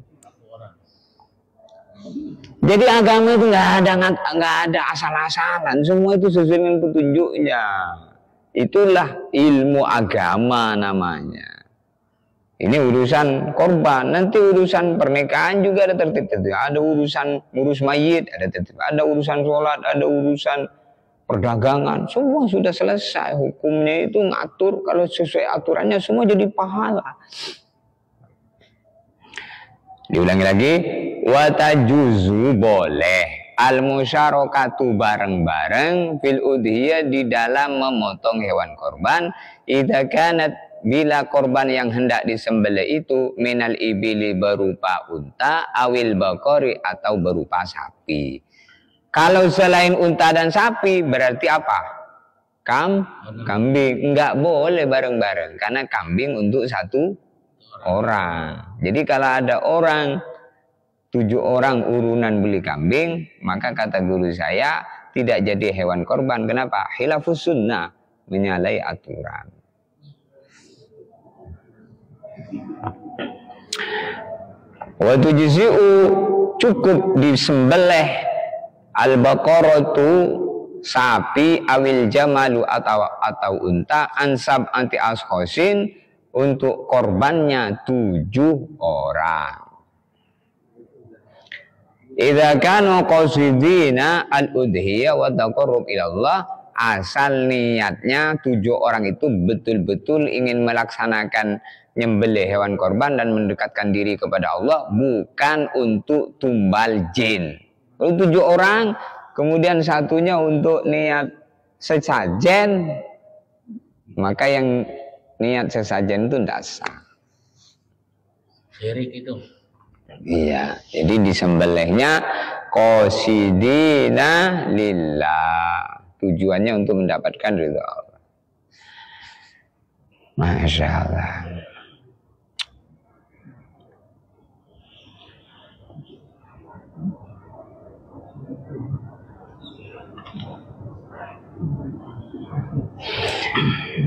S1: Jadi agama itu nggak ada asal-asalan. Semua itu sesuai dengan petunjuknya. Itulah ilmu agama namanya. Ini urusan korban, nanti urusan pernikahan juga ada tertib-tertib. Ada urusan ngurus mayit, ada tertib. Ada urusan sholat, ada urusan perdagangan. Semua sudah selesai. Hukumnya itu ngatur, kalau sesuai aturannya semua jadi pahala. Diulangi lagi, watajuzu boleh al-musyarakatu bareng-bareng fil udhiyah di dalam memotong hewan korban idza kanat, bila korban yang hendak disembelih itu minal ibili berupa unta awil bakori atau berupa sapi. Kalau selain unta dan sapi berarti apa? Kambing. Enggak boleh bareng-bareng karena kambing untuk 1 orang. Jadi kalau ada orang 7 orang urunan beli kambing, maka kata guru saya tidak jadi hewan korban. Kenapa? Khilafus sunnah, menyalahi aturan. Wa tujzi'u, cukup disembelih al-baqaratu sapi awil jamalu atau unta ansab anti ashkhasin untuk korbannya 7 orang. Idza kanu qasidina al-udhiyah wa taqarrub ila Allah, asal niatnya 7 orang itu betul-betul ingin melaksanakan nyembelih hewan korban dan mendekatkan diri kepada Allah, bukan untuk tumbal jin. Kalau 7 orang, kemudian satunya untuk niat sesajen, maka yang niat sesajen itu tidak sah.
S2: Syirik itu.
S1: Iya, jadi disembelihnya qasidina lillah. Tujuannya untuk mendapatkan ridha Allah. Masya Allah.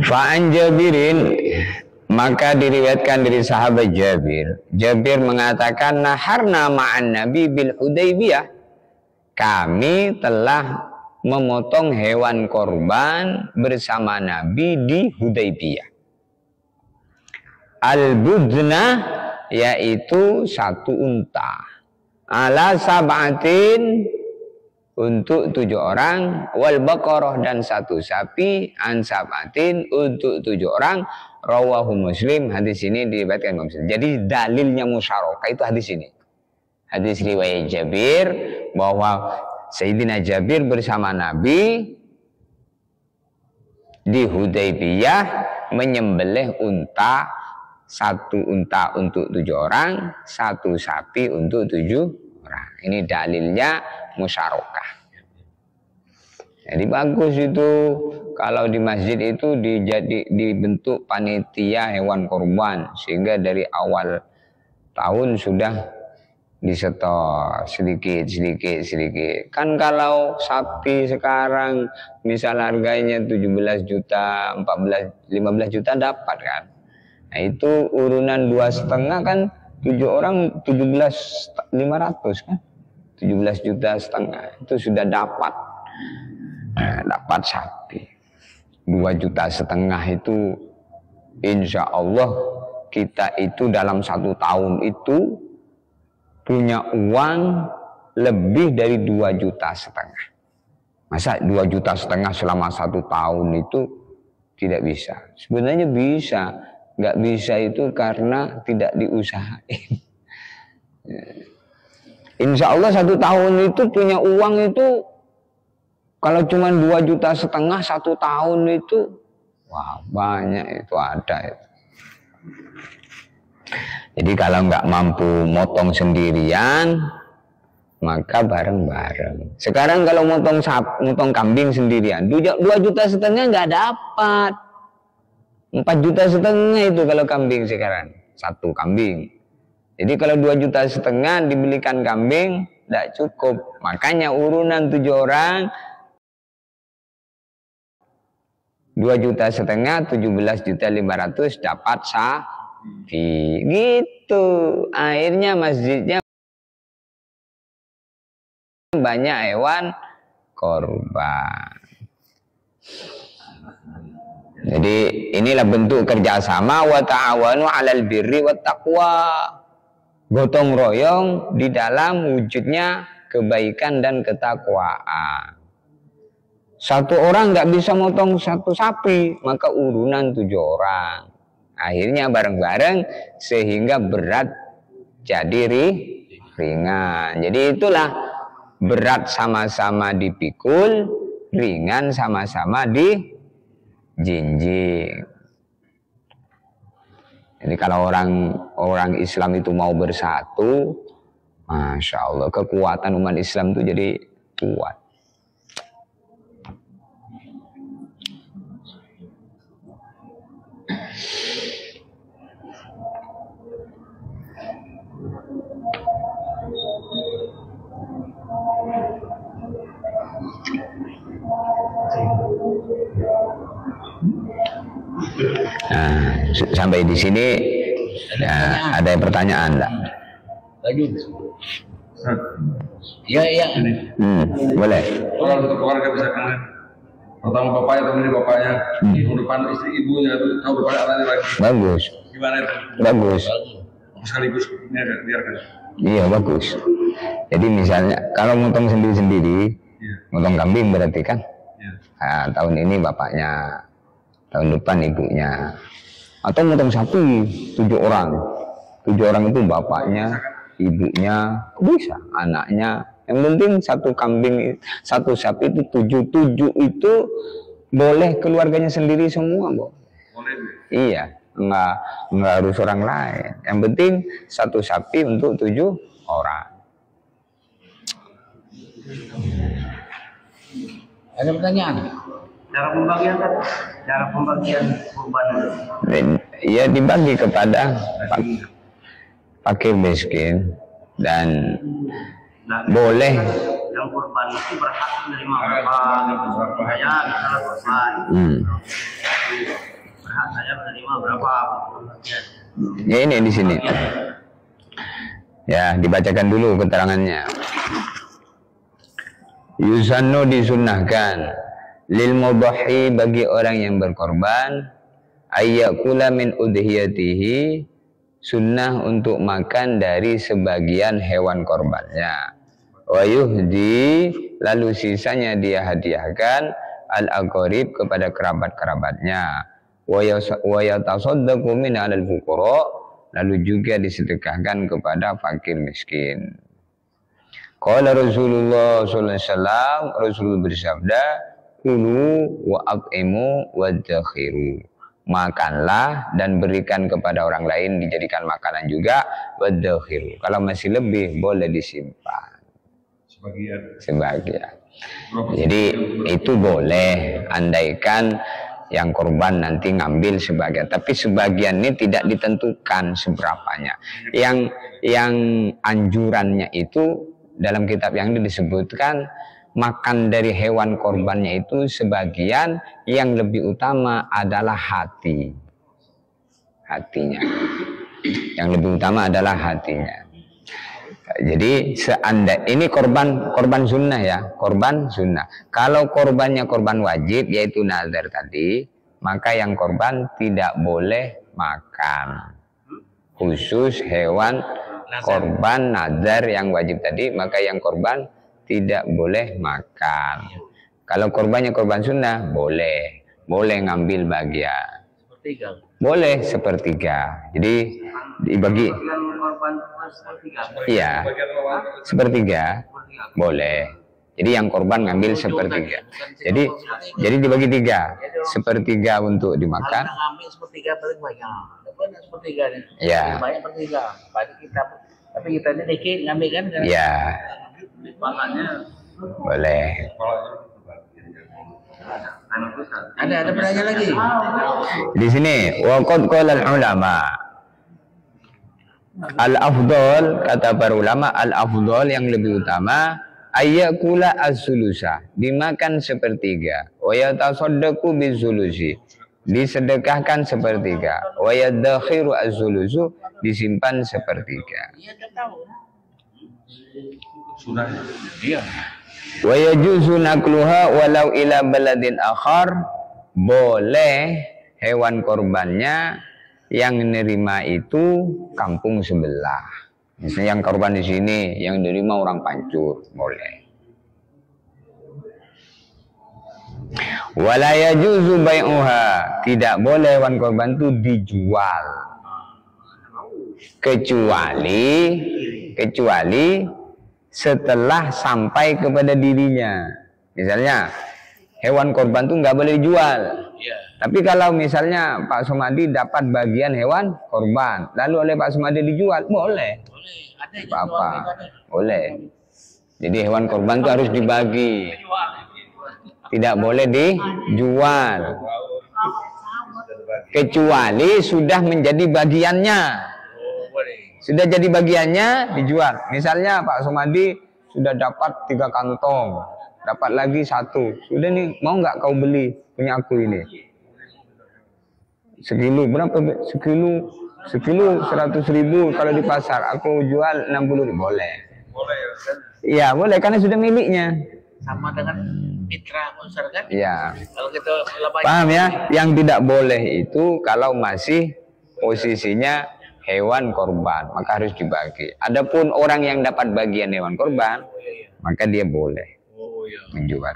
S1: Fa'an Jabirin, maka diriwayatkan dari sahabat Jabir. Jabir mengatakan, naharna ma'an Nabi bil Hudaybiyah. Kami telah memotong hewan korban bersama Nabi di Hudaybiyah. Al-budna, yaitu 1 unta. Ala sab'atin, untuk 7 orang, wal baqarah, dan 1 sapi, an sab'atin, untuk 7 orang. Rawahu Muslim, hadis ini diriwayatkan Muslim. Jadi dalilnya musyarakah itu hadis ini. Hadis riwayat Jabir bahwa Sayyidina Jabir bersama Nabi di Hudaybiyah menyembelih unta, 1 unta untuk 7 orang, 1 sapi untuk 7 orang. Ini dalilnya musyarakah. Jadi bagus itu kalau di masjid itu dibentuk panitia hewan korban, sehingga dari awal tahun sudah disetor sedikit. Kan kalau sapi sekarang misal harganya 17 juta, 15 juta dapat kan. Nah itu urunan 2,5 kan 7 orang 17.500 kan. 17,5 juta itu sudah dapat. dapat sapi 2,5 juta itu, insya Allah kita itu dalam 1 tahun itu punya uang lebih dari 2,5 juta. Masa 2,5 juta selama 1 tahun itu tidak bisa? Sebenarnya bisa, nggak bisa itu karena tidak diusahain. Insya Allah 1 tahun itu punya uang itu, kalau cuma 2,5 juta 1 tahun itu, wah banyak itu ada itu. Jadi kalau nggak mampu motong sendirian, maka bareng-bareng. Sekarang kalau motong kambing sendirian, 2,5 juta nggak dapat. 4,5 juta itu kalau kambing sekarang, 1 kambing. Jadi kalau 2,5 juta dibelikan kambing, tidak cukup. Makanya urunan 7 orang, 2,5 juta, 17,500.000 dapat sapi. Gitu. Akhirnya masjidnya banyak hewan korban. Jadi inilah bentuk kerjasama, wa ta'awanu 'alal birri wat taqwa. Gotong royong di dalam wujudnya kebaikan dan ketakwaan. 1 orang nggak bisa motong 1 sapi, maka urunan 7 orang. Akhirnya bareng-bareng sehingga berat jadi ringan. Jadi itulah berat sama-sama dipikul, ringan sama-sama dijinjing. Jadi kalau orang Islam itu mau bersatu, Masya Allah, kekuatan umat Islam itu jadi kuat. Nah, sampai di sini ada pertanyaan enggak?
S2: Lanjut. Ya.
S1: Boleh.
S3: Orang satu keluarga bisa kan? Pertama bapaknya, kemudian bapaknya, tahun depan istri ibunya, tahun depan anaknya lagi.
S1: Bagus.
S3: Gimana itu?
S1: Bagus.
S3: Sekaligus biarkan.
S1: Iya bagus. Jadi misalnya kalau motong sendiri-sendiri, motong kambing berarti kan? Nah, tahun ini bapaknya, tahun depan ibunya. Atau motong sapi 7 orang. 7 orang itu bapaknya, ibunya, bisa, anaknya. Yang penting 1 kambing, 1 sapi itu 7 itu boleh keluarganya sendiri semua, Bo.
S3: Boleh.
S1: Iya, enggak harus orang lain. Yang penting 1 sapi untuk 7 orang.
S2: Ada pertanyaan?
S4: Cara pembagian kurban.
S1: Ya dibagi kepada fakir miskin dan boleh
S4: Yang kurban itu berhak menerima berapa? Saya misalnya kurban. Berhak saya menerima berapa pembagian?
S1: Ya ini di sini. Ya dibacakan dulu keterangannya. Yusannu disunnahkan lil mudhi bagi orang yang berkorban ayyakula min udhiyatihi, sunnah untuk makan dari sebagian hewan korbannya. Wa yuhdi, lalu sisanya dia hadiahkan al aqarib kepada kerabat-kerabatnya. Wa yatasaddaqu min alal fuqara, lalu juga disedekahkan kepada fakir miskin. Qala Rasulullah sallallahu alaihi wasallam, Rasulullah bersabda, kulu wa at'imu wa dakhiru. Makanlah dan berikan kepada orang lain, dijadikan makanan juga, wa dakhiru. Kalau masih lebih boleh disimpan. Sebagian. Jadi itu boleh, andaikan yang korban nanti ngambil sebagian, tapi sebagian ini tidak ditentukan seberapanya. Yang anjurannya itu dalam kitab yang disebutkan makan dari hewan korbannya itu sebagian, yang lebih utama adalah hatinya. Yang lebih utama adalah hatinya. Jadi ini korban sunnah ya, korban sunnah. Kalau korbannya korban wajib yaitu nazar tadi, maka yang korban tidak boleh makan. Khusus hewan korban nazar yang wajib tadi, maka yang korban tidak boleh makan. Kalau korbannya korban sunnah, boleh ngambil bagian.
S2: Sepertiga.
S1: Boleh sepertiga. Jadi dibagi. Iya, sepertiga boleh. Jadi yang korban ngambil sepertiga. Jadi dibagi tiga. Sepertiga untuk dimakan.
S2: Ngambil sepertiga paling banyak. Benar sepertiga nih.
S1: Ya.
S2: Banyak sepertiga. Tapi kita ini dikit ngambil kan?
S1: Ya.
S2: Makanya
S1: Boleh.
S2: ada pertanyaan lagi.
S1: Di sini waqad qala ulama al-afdal, kata para ulama, al-afdal yang lebih utama ayyakula as-sulusa, dimakan sepertiga, wa yatasaddaqu bizulusi, disedekahkan sepertiga, wa yadakhiru az-sulusu, disimpan sepertiga.
S2: Iya, enggak tahu.
S3: Sunnah.
S2: Iya.
S1: Wa yajuzu nakluha walau ila baladin akhar, boleh hewan korbannya yang nerima itu kampung sebelah. Misalnya yang korban di sini, yang nerima orang Pancur, boleh. Wala yajuzu bai'uha, tidak boleh hewan korban itu dijual. Kecuali setelah sampai kepada dirinya. Misalnya hewan korban itu nggak boleh dijual.
S2: Iya.
S1: Tapi kalau misalnya Pak Sumadi dapat bagian hewan korban, lalu oleh Pak Sumadi dijual, boleh.
S2: Boleh. Ada
S1: Apa? Boleh. Jadi hewan korban itu harus dibagi. Tidak boleh dijual. Kecuali sudah menjadi bagiannya. Sudah jadi bagiannya, dijual. Misalnya Pak Sumadi sudah dapat 3 kantong, dapat lagi 1. Sudah nih, mau nggak kau beli punya aku ini? Sekilo berapa? Sekilo 100.000 kalau di pasar. Aku jual 60.000, boleh.
S3: Boleh ya.
S1: Iya boleh, karena sudah miliknya.
S2: Sama dengan mitra konser kan?
S1: Iya.
S2: Kalau kita lebih
S1: Paham ya? Yang tidak boleh itu kalau masih posisinya hewan korban, maka harus dibagi. Adapun orang yang dapat bagian hewan korban, maka dia boleh menjual.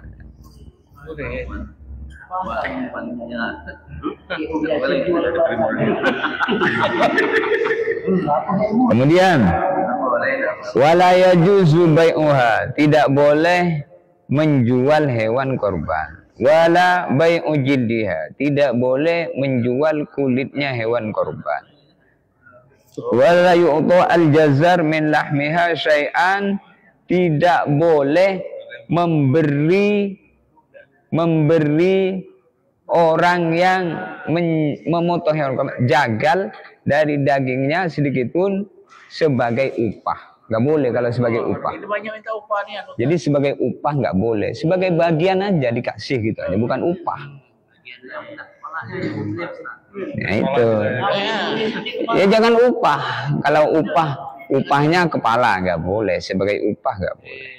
S1: Kemudian wala yajuzu bai'uha, tidak boleh menjual hewan korban. Wala bai'u jildiha, tidak boleh menjual kulitnya hewan korban. Wala yu'ta al-jazar min lahmiha syai'an, tidak boleh memberi orang yang memotong hewan korban jagal dari dagingnya sedikit pun sebagai upah. Nggak boleh kalau sebagai upah.
S2: Ini banyak minta upah nih.
S1: Jadi sebagai upah nggak boleh. Sebagai bagian aja dikasih gitu aja, bukan upah. Nah itu. Ya jangan upah. Kalau upahnya kepala nggak boleh. Sebagai upah nggak boleh.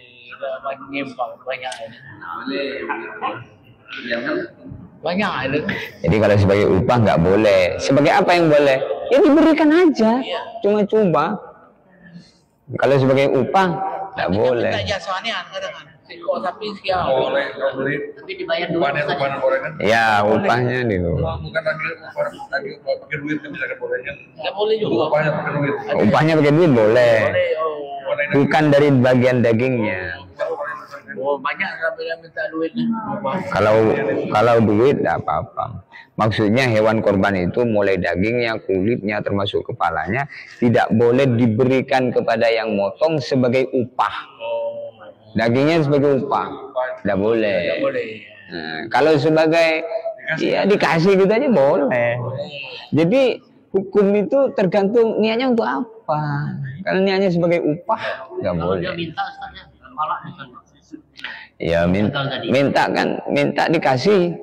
S2: Banyak itu.
S1: Jadi kalau sebagai upah nggak boleh. Sebagai apa yang boleh? Ya diberikan aja. Cuma-cuma. Kalau sebagai upah nggak boleh.
S2: Kita jasanya kadang-kadang. Kok tapi siapa?
S3: Boleh kalau beli.
S2: Nanti dibayar dulu.
S3: Upahnya gorengan.
S1: Ya upahnya dulu.
S3: Bukan lagi pakai duit kan bisa bolehnya.
S2: Nggak boleh juga.
S3: Upahnya pakai duit.
S1: Upahnya pakai duit boleh.
S2: Boleh.
S1: Bukan dari bagian dagingnya.
S2: Oh banyak sampai yang minta duitnya.
S1: Kalau duit tidak apa-apa. Maksudnya hewan korban itu mulai dagingnya, kulitnya, termasuk kepalanya tidak boleh diberikan kepada yang motong sebagai upah. Dagingnya sebagai upah, tidak boleh. Nah, kalau sebagai ya dikasih gitu aja boleh. Jadi hukum itu tergantung niatnya untuk apa. Kalau niatnya sebagai upah nggak boleh. Ya minta dikasih,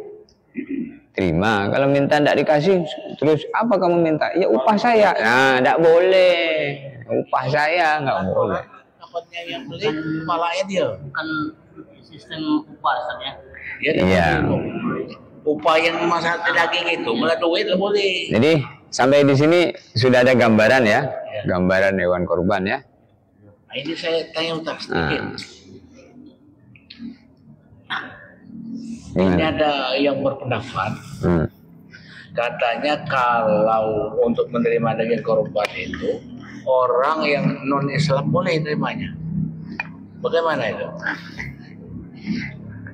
S1: terima. Kalau minta tidak dikasih, terus apa kamu minta? Ya upah saya. Nah, tidak boleh. Upah saya nggak boleh.
S2: dapatnya yang beli kepalanya dia.
S4: Bukan sistem upah Ustaz ya.
S2: Dia
S1: Iya.
S2: upah yang memasak daging itu malah duit lah boleh.
S1: Jadi sampai di sini sudah ada gambaran ya, gambaran hewan kurban ya.
S2: Nah, ini saya tanya Ustaz sedikit. Ini
S1: Gimana?
S2: ada yang berpendapat
S1: Hmm.
S2: katanya kalau untuk menerima daging korban itu orang yang non Islam boleh nerimanya. Bagaimana itu?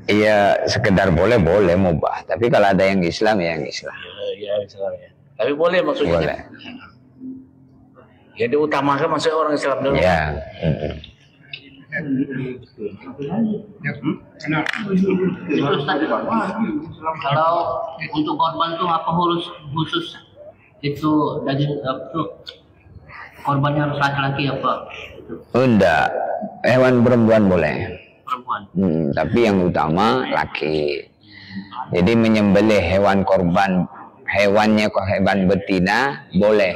S1: Iya, sekedar boleh mubah. Tapi kalau ada yang Islam ya yang Islam.
S2: Ya Islam ya. Tapi boleh maksudnya.
S1: Boleh.
S2: Jadi utamakan maksudnya orang Islam dulu.
S1: Ya.
S4: Itu Ustaz, kalau untuk korban tuh apa khusus itu daging apa korbannya harus laki-laki apa?
S1: Enggak, hewan perempuan boleh.
S4: Perempuan.
S1: Tapi yang utama laki. Jadi menyembelih hewan korban, hewannya kok hewan betina boleh.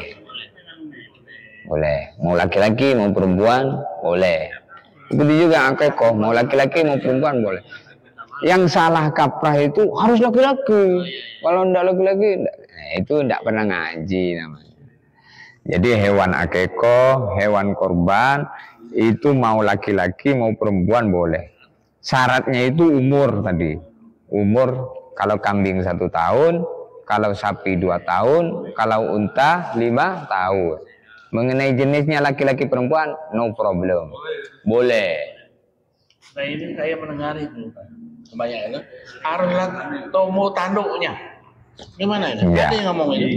S1: Boleh. Mau laki-laki mau perempuan boleh. Begitu juga akikoh, mau laki-laki mau perempuan boleh. Yang salah kaprah itu harus laki-laki. Kalau enggak laki-laki, itu enggak pernah ngaji namanya. Jadi hewan akikoh, hewan korban itu mau laki-laki mau perempuan boleh. Syaratnya itu umur tadi. Umur kalau kambing 1 tahun, kalau sapi 2 tahun, kalau unta 5 tahun. Mengenai jenisnya laki-laki perempuan, no problem. Boleh.
S2: Nah ini saya mendengar itu kebanyakan itu harus tomo tanduknya. Gimana ini?
S1: Ya.
S2: Ada yang ngomong ini?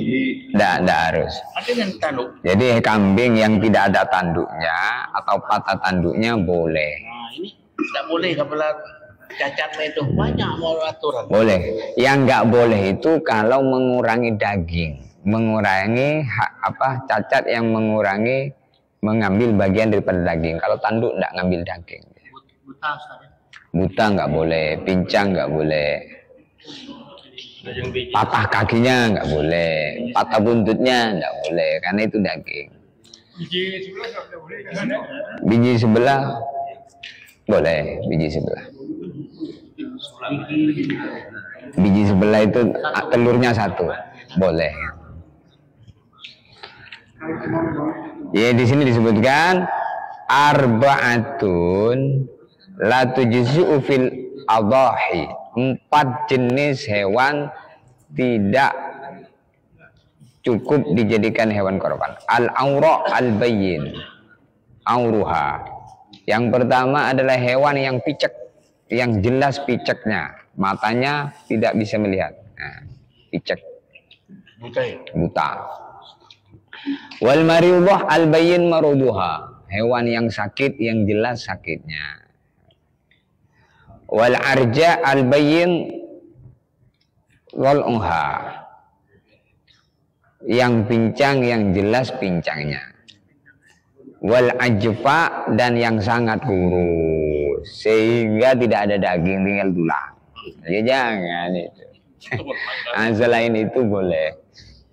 S1: Enggak harus.
S2: Ada yang tanduk.
S1: Jadi kambing yang tidak ada tanduknya atau patah tanduknya boleh.
S2: Nah ini tidak boleh kapal cacatnya itu banyak mau aturan.
S1: Boleh. Yang nggak boleh itu kalau mengurangi daging, mengurangi cacat yang mengambil bagian daripada daging. Kalau tanduk nggak ngambil daging.
S4: Buta Ustaz ya.
S1: Buta nggak boleh, pincang nggak boleh, patah kakinya nggak boleh, patah buntutnya nggak boleh, karena itu daging. Biji sebelah boleh, biji sebelah. Biji sebelah itu telurnya 1 boleh. Ya di sini disebutkan arba'atun la tujzi'u fil adhahi. 4 jenis hewan tidak cukup dijadikan hewan korban. Al-aura al-bayyin. Auruha. Yang pertama adalah hewan yang picek, yang jelas piceknya, matanya tidak bisa melihat. Nah, picek, buta. Wal mariudah al-bayyin maruduha. Hewan yang sakit, yang jelas sakitnya. Wal arja al-bayyin wal'uha. Yang pincang, yang jelas pincangnya. Wal ajfa, dan yang sangat kurus sehingga tidak ada daging, tinggal tulang. Ya jangan itu. Selain itu boleh.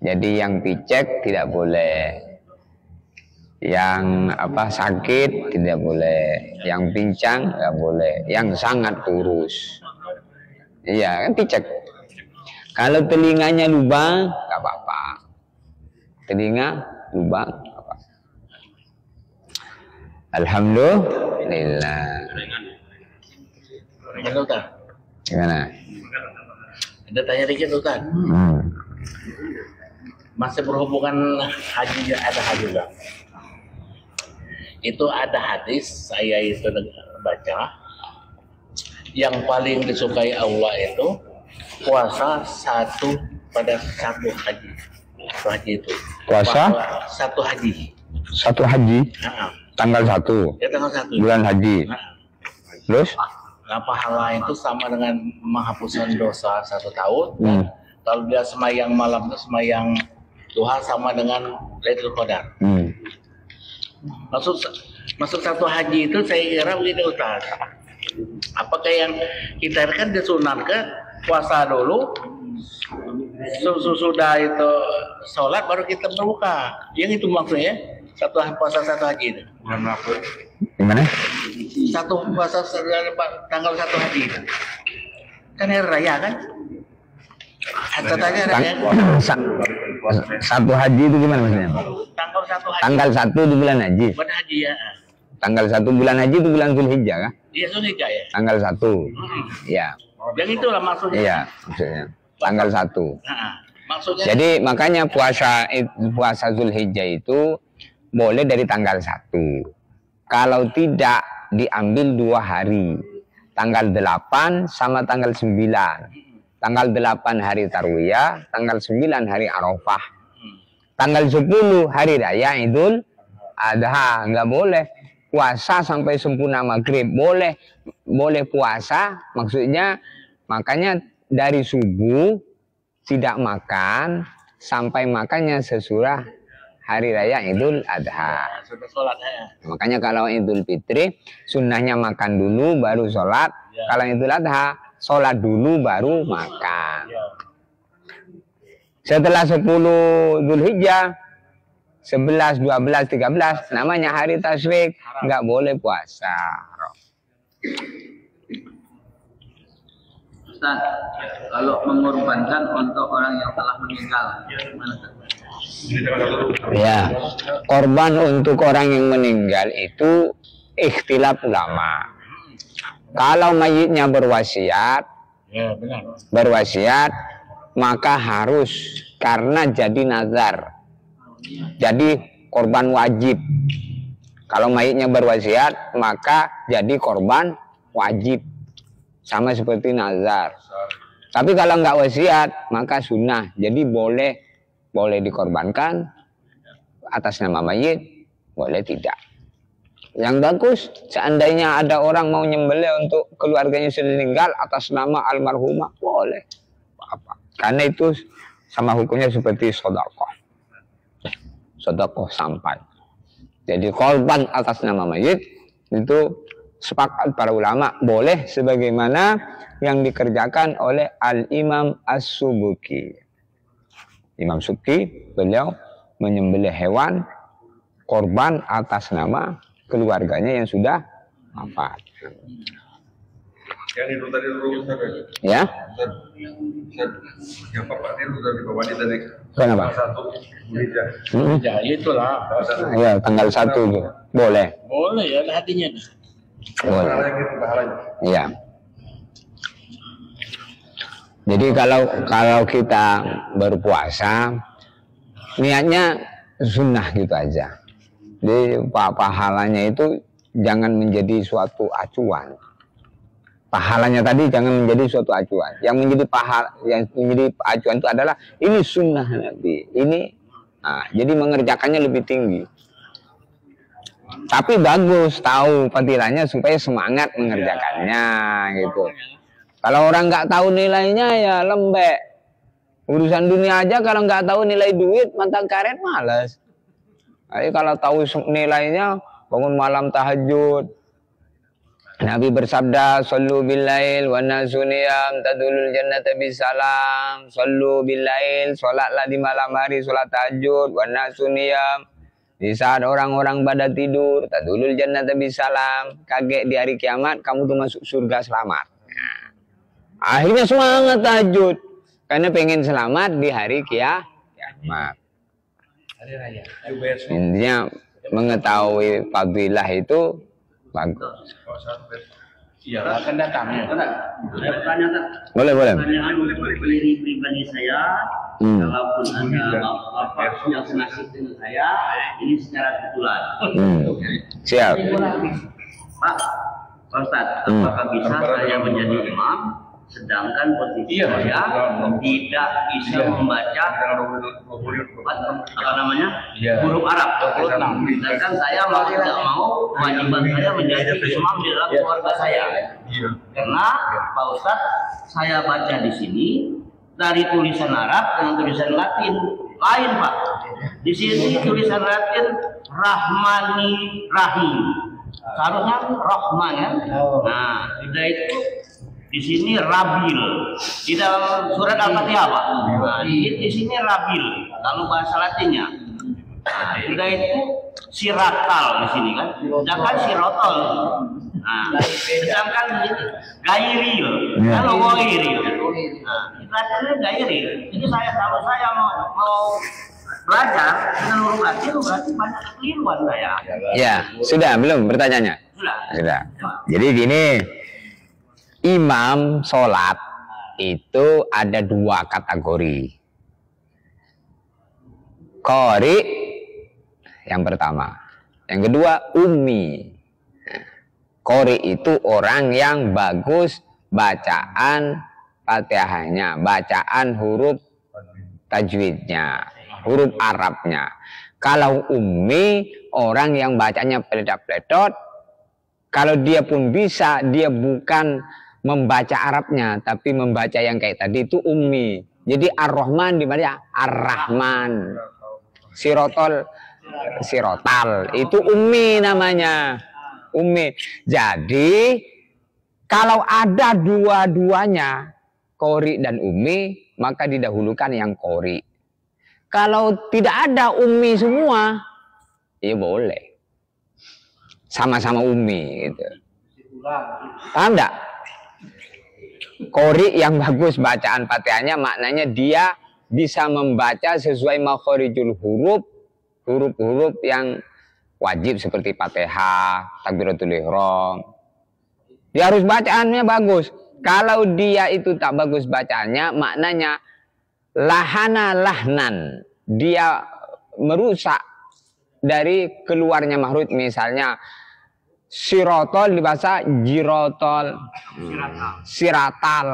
S1: Jadi yang picek tidak boleh, yang sakit tidak boleh, yang pincang nggak boleh, yang sangat kurus. Iya kan picek. Kalau telinganya lubang nggak apa-apa. Telinga lubang. Alhamdulillah. Gimana?
S2: Ada tanya dikit Ustaz. Masih berhubungan haji, ada haji juga. Itu ada hadis saya itu baca yang paling disukai Allah itu puasa pada satu haji. Haji itu.
S1: Puasa?
S2: Satu haji.
S1: Satu haji? Tanggal 1.
S2: Ya tanggal 1.
S1: Bulan haji. Terus?
S2: Nah, pahala itu sama dengan menghapuskan dosa 1 tahun. Kalau dia semayang malam, semayang duha sama dengan Lailatul Qadar. Maksud satu haji itu saya kira begini Ustaz. Apakah yang kita kan disunatkan puasa dulu, sudah itu sholat baru kita berbuka. Yang itu maksudnya puasa satu haji itu.
S1: Gimana?
S2: Satu puasa tanggal 1 haji. Kan hari raya kan? Katanya raya.
S1: Satu haji itu gimana maksudnya?
S2: Tanggal 1 haji.
S1: Tanggal 1 di bulan haji.
S2: Buat haji ya.
S1: Tanggal 1 bulan haji itu bulan Zulhijjah kan?
S2: Iya Zulhijjah ya.
S1: Tanggal 1. Iya.
S2: Yang itulah maksudnya.
S1: Iya, maksudnya. Tanggal 1.
S2: Nah, maksudnya.
S1: Jadi makanya puasa Zulhijjah itu boleh dari tanggal 1. Kalau tidak diambil 2 hari. Tanggal 8 sama tanggal 9. Tanggal 8 hari Tarwiyah, tanggal 9 hari Arafah. Tanggal 10 hari raya Idul Adha. Nggak boleh puasa sampai sempurna maghrib. Boleh puasa, maksudnya makanya dari subuh tidak makan sampai makannya sesudah hari raya Idul Adha.
S2: Sudah sholat ya.
S1: Makanya kalau Idul Fitri sunnahnya makan dulu baru sholat.
S2: Ya.
S1: Kalau Idul Adha sholat dulu baru makan.
S2: Ya.
S1: Setelah 10 Zulhijjah, 11, 12, 13 namanya hari tasyrik, nggak boleh puasa.
S5: Ustaz, kalau mengorbankan untuk orang yang telah meninggal, gimana?
S1: Ya, korban untuk orang yang meninggal itu ikhtilaf ulama. Kalau mayitnya berwasiat,
S2: Ya benar.
S1: berwasiat maka harus, karena jadi nazar, jadi korban wajib. Kalau mayitnya berwasiat maka jadi korban wajib, sama seperti nazar. Tapi kalau nggak wasiat maka sunnah, jadi boleh dikorbankan atas nama mayit, boleh tidak. Yang bagus, seandainya ada orang mau nyembelih untuk keluarganya sudah meninggal atas nama almarhumah, boleh. Apa? Karena itu sama hukumnya seperti sedekah. Sedekah sampai. Jadi korban atas nama mayit itu sepakat para ulama boleh, sebagaimana yang dikerjakan oleh Al-Imam As-Subuki. Imam Subuki, beliau menyembelih hewan korban atas nama keluarganya yang sudah wafat.
S3: Yang itu tadi dulu Ustaz.
S1: Ya?
S3: Yang Bapak itu dari Bapak ini tadi.
S1: Kenapa?
S3: 1 Zulhijjah.
S2: Ya itulah.
S1: Ya, tanggal 1 itu. Boleh.
S2: Boleh ya hatinya.
S1: Boleh.
S3: Pahalanya gitu, pahalanya.
S1: Iya. Jadi kalau kita berpuasa, niatnya sunnah gitu aja. Jadi pahalanya itu jangan menjadi suatu acuan. Pahalanya tadi jangan menjadi suatu acuan. Yang menjadi acuan itu adalah ini sunnah Nabi. Ini, jadi mengerjakannya lebih tinggi. Tapi bagus tahu fadilahnya supaya semangat mengerjakannya gitu. Kalau orang nggak tahu nilainya ya lembek. Urusan dunia aja kalau nggak tahu nilai duit, mata karet malas. Jadi kalau tahu nilainya, bangun malam tahajud. Nabi bersabda, "Shallu bil-lail wa nasu niyam tadulul jannata bisalam." Shallu bil-lail, salatlah di malam hari, salat tahajud, wa nasu niyam. Di saat orang-orang pada tidur, tadulul jannata bisalam. Kaget di hari kiamat, kamu tuh masuk surga selamat. Nah, akhirnya semangat tahajud karena pengen selamat di hari kiamat.
S2: Hari raya.
S1: Intinya mengetahui fadilah itu bagus.
S2: Iya akan datang ya.
S5: Ada pertanyaan?
S1: Boleh.
S5: Pertanyaan untuk diri pribadi saya, kalaupun ada bapak yang senasib dengan saya, ini secara kebetulan.
S1: Siap.
S5: Pak Ustadz, apakah bisa saya menjadi imam, sedangkan posisi saya tidak bisa membaca apa namanya huruf Arab. Sedangkan saya mau tidak mau kewajiban saya menjadi imam di dalam keluarga saya. Karena Pak Ustadz, saya baca di sini dari tulisan Arab dengan tulisan Latin lain Pak. Di sini tulisan Latin Rahmani Rahim. Seharusnya Rahman ya. Nah, sudah itu di sini Rabil. Di dalam surat Al-Fatihah Pak. Nah, di sini Rabil. Lalu bahasa Latinnya. Nah, sudah itu siratal di sini kan, sedangkan sirotol. Nah, sedangkan di sini gairi loh, kalau gairi. Nah, itu gairi. Jadi kalau saya mau belajar dengan huruf atil berarti banyak kekeliruan saya.
S1: Ya, sudah belum pertanyaannya? Sudah. Jadi gini, imam sholat itu ada 2 kategori. Qori yang pertama, yang kedua ummi. Qori itu orang yang bagus bacaan Fatihahnya, bacaan huruf tajwidnya, huruf Arabnya. Kalau ummi, orang yang bacanya peletot-peletot, kalau dia pun bisa, dia bukan membaca Arabnya, tapi membaca yang kayak tadi itu ummi. Jadi Ar-Rahman di mana? Ar-Rahman. Sirotal itu ummi namanya, ummi. Jadi kalau ada dua-duanya, qori dan ummi, maka didahulukan yang qori. Kalau tidak ada ummi semua, ya boleh sama-sama ummi gitu. Paham enggak? Qori yang bagus bacaan Fatihahnya, maknanya dia bisa membaca sesuai makhorijul huruf yang wajib seperti Fatihah, takbiratul ihram. Dia harus bacaannya bagus. Kalau dia itu tak bagus bacaannya, maknanya lahana lahnan. Dia merusak dari keluarnya makhraj. Misalnya sirotol dibahasa jirotol, siratal.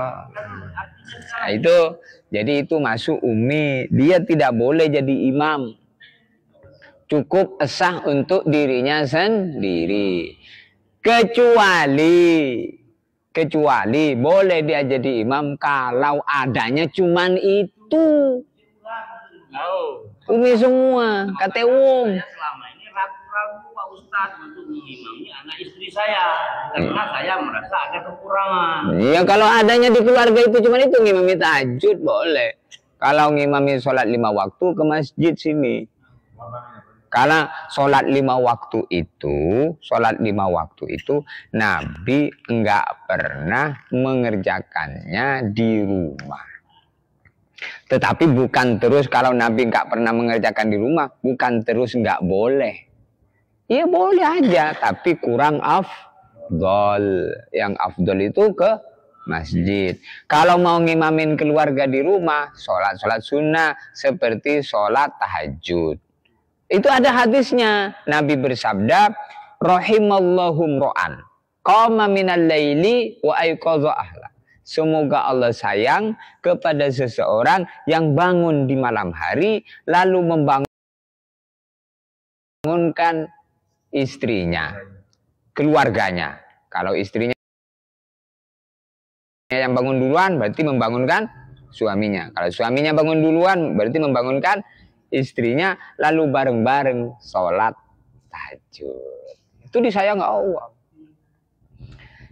S1: Nah, itu jadi itu masuk ummi. Dia tidak boleh jadi imam. Cukup sah untuk dirinya sendiri. Kecuali boleh dia jadi imam kalau adanya cuman itu. Umi semua, kata wong.
S5: Selama ini ragu-ragu Pak Ustadz untuk mengimami anak istri saya karena saya merasa ada kekurangan.
S1: Iya, kalau adanya di keluarga itu cuman itu, ngimami tahajud boleh. Kalau ngimami sholat 5 waktu ke masjid sini. Karena sholat 5 waktu itu Nabi enggak pernah mengerjakannya di rumah. Tetapi bukan terus kalau Nabi enggak pernah mengerjakan di rumah, bukan terus enggak boleh. Iya boleh aja, tapi kurang afdol. Yang afdol itu ke masjid. Kalau mau ngimamin keluarga di rumah, sholat sunnah seperti sholat tahajud. Itu ada hadisnya. Nabi bersabda, rahimallahum ro'an qama minal laili wa ayqadha ahla. Semoga Allah sayang kepada seseorang yang bangun di malam hari lalu membangunkan istrinya, keluarganya. Kalau istrinya yang bangun duluan berarti membangunkan suaminya. Kalau suaminya bangun duluan berarti membangunkan istrinya, lalu bareng-bareng sholat tahajud. Itu disayang Allah.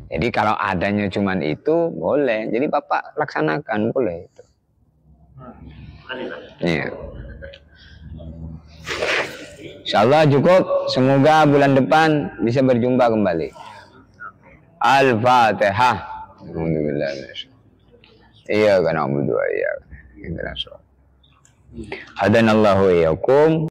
S1: Jadi kalau adanya cuman itu boleh. Jadi Bapak laksanakan boleh itu. Ya. Insyaallah cukup. Semoga bulan depan bisa berjumpa kembali. Al-Fatihah. Alhamdulillah. Iya kan na'budu wa iyyaka nasta'in. Hadanallahu iyyakum.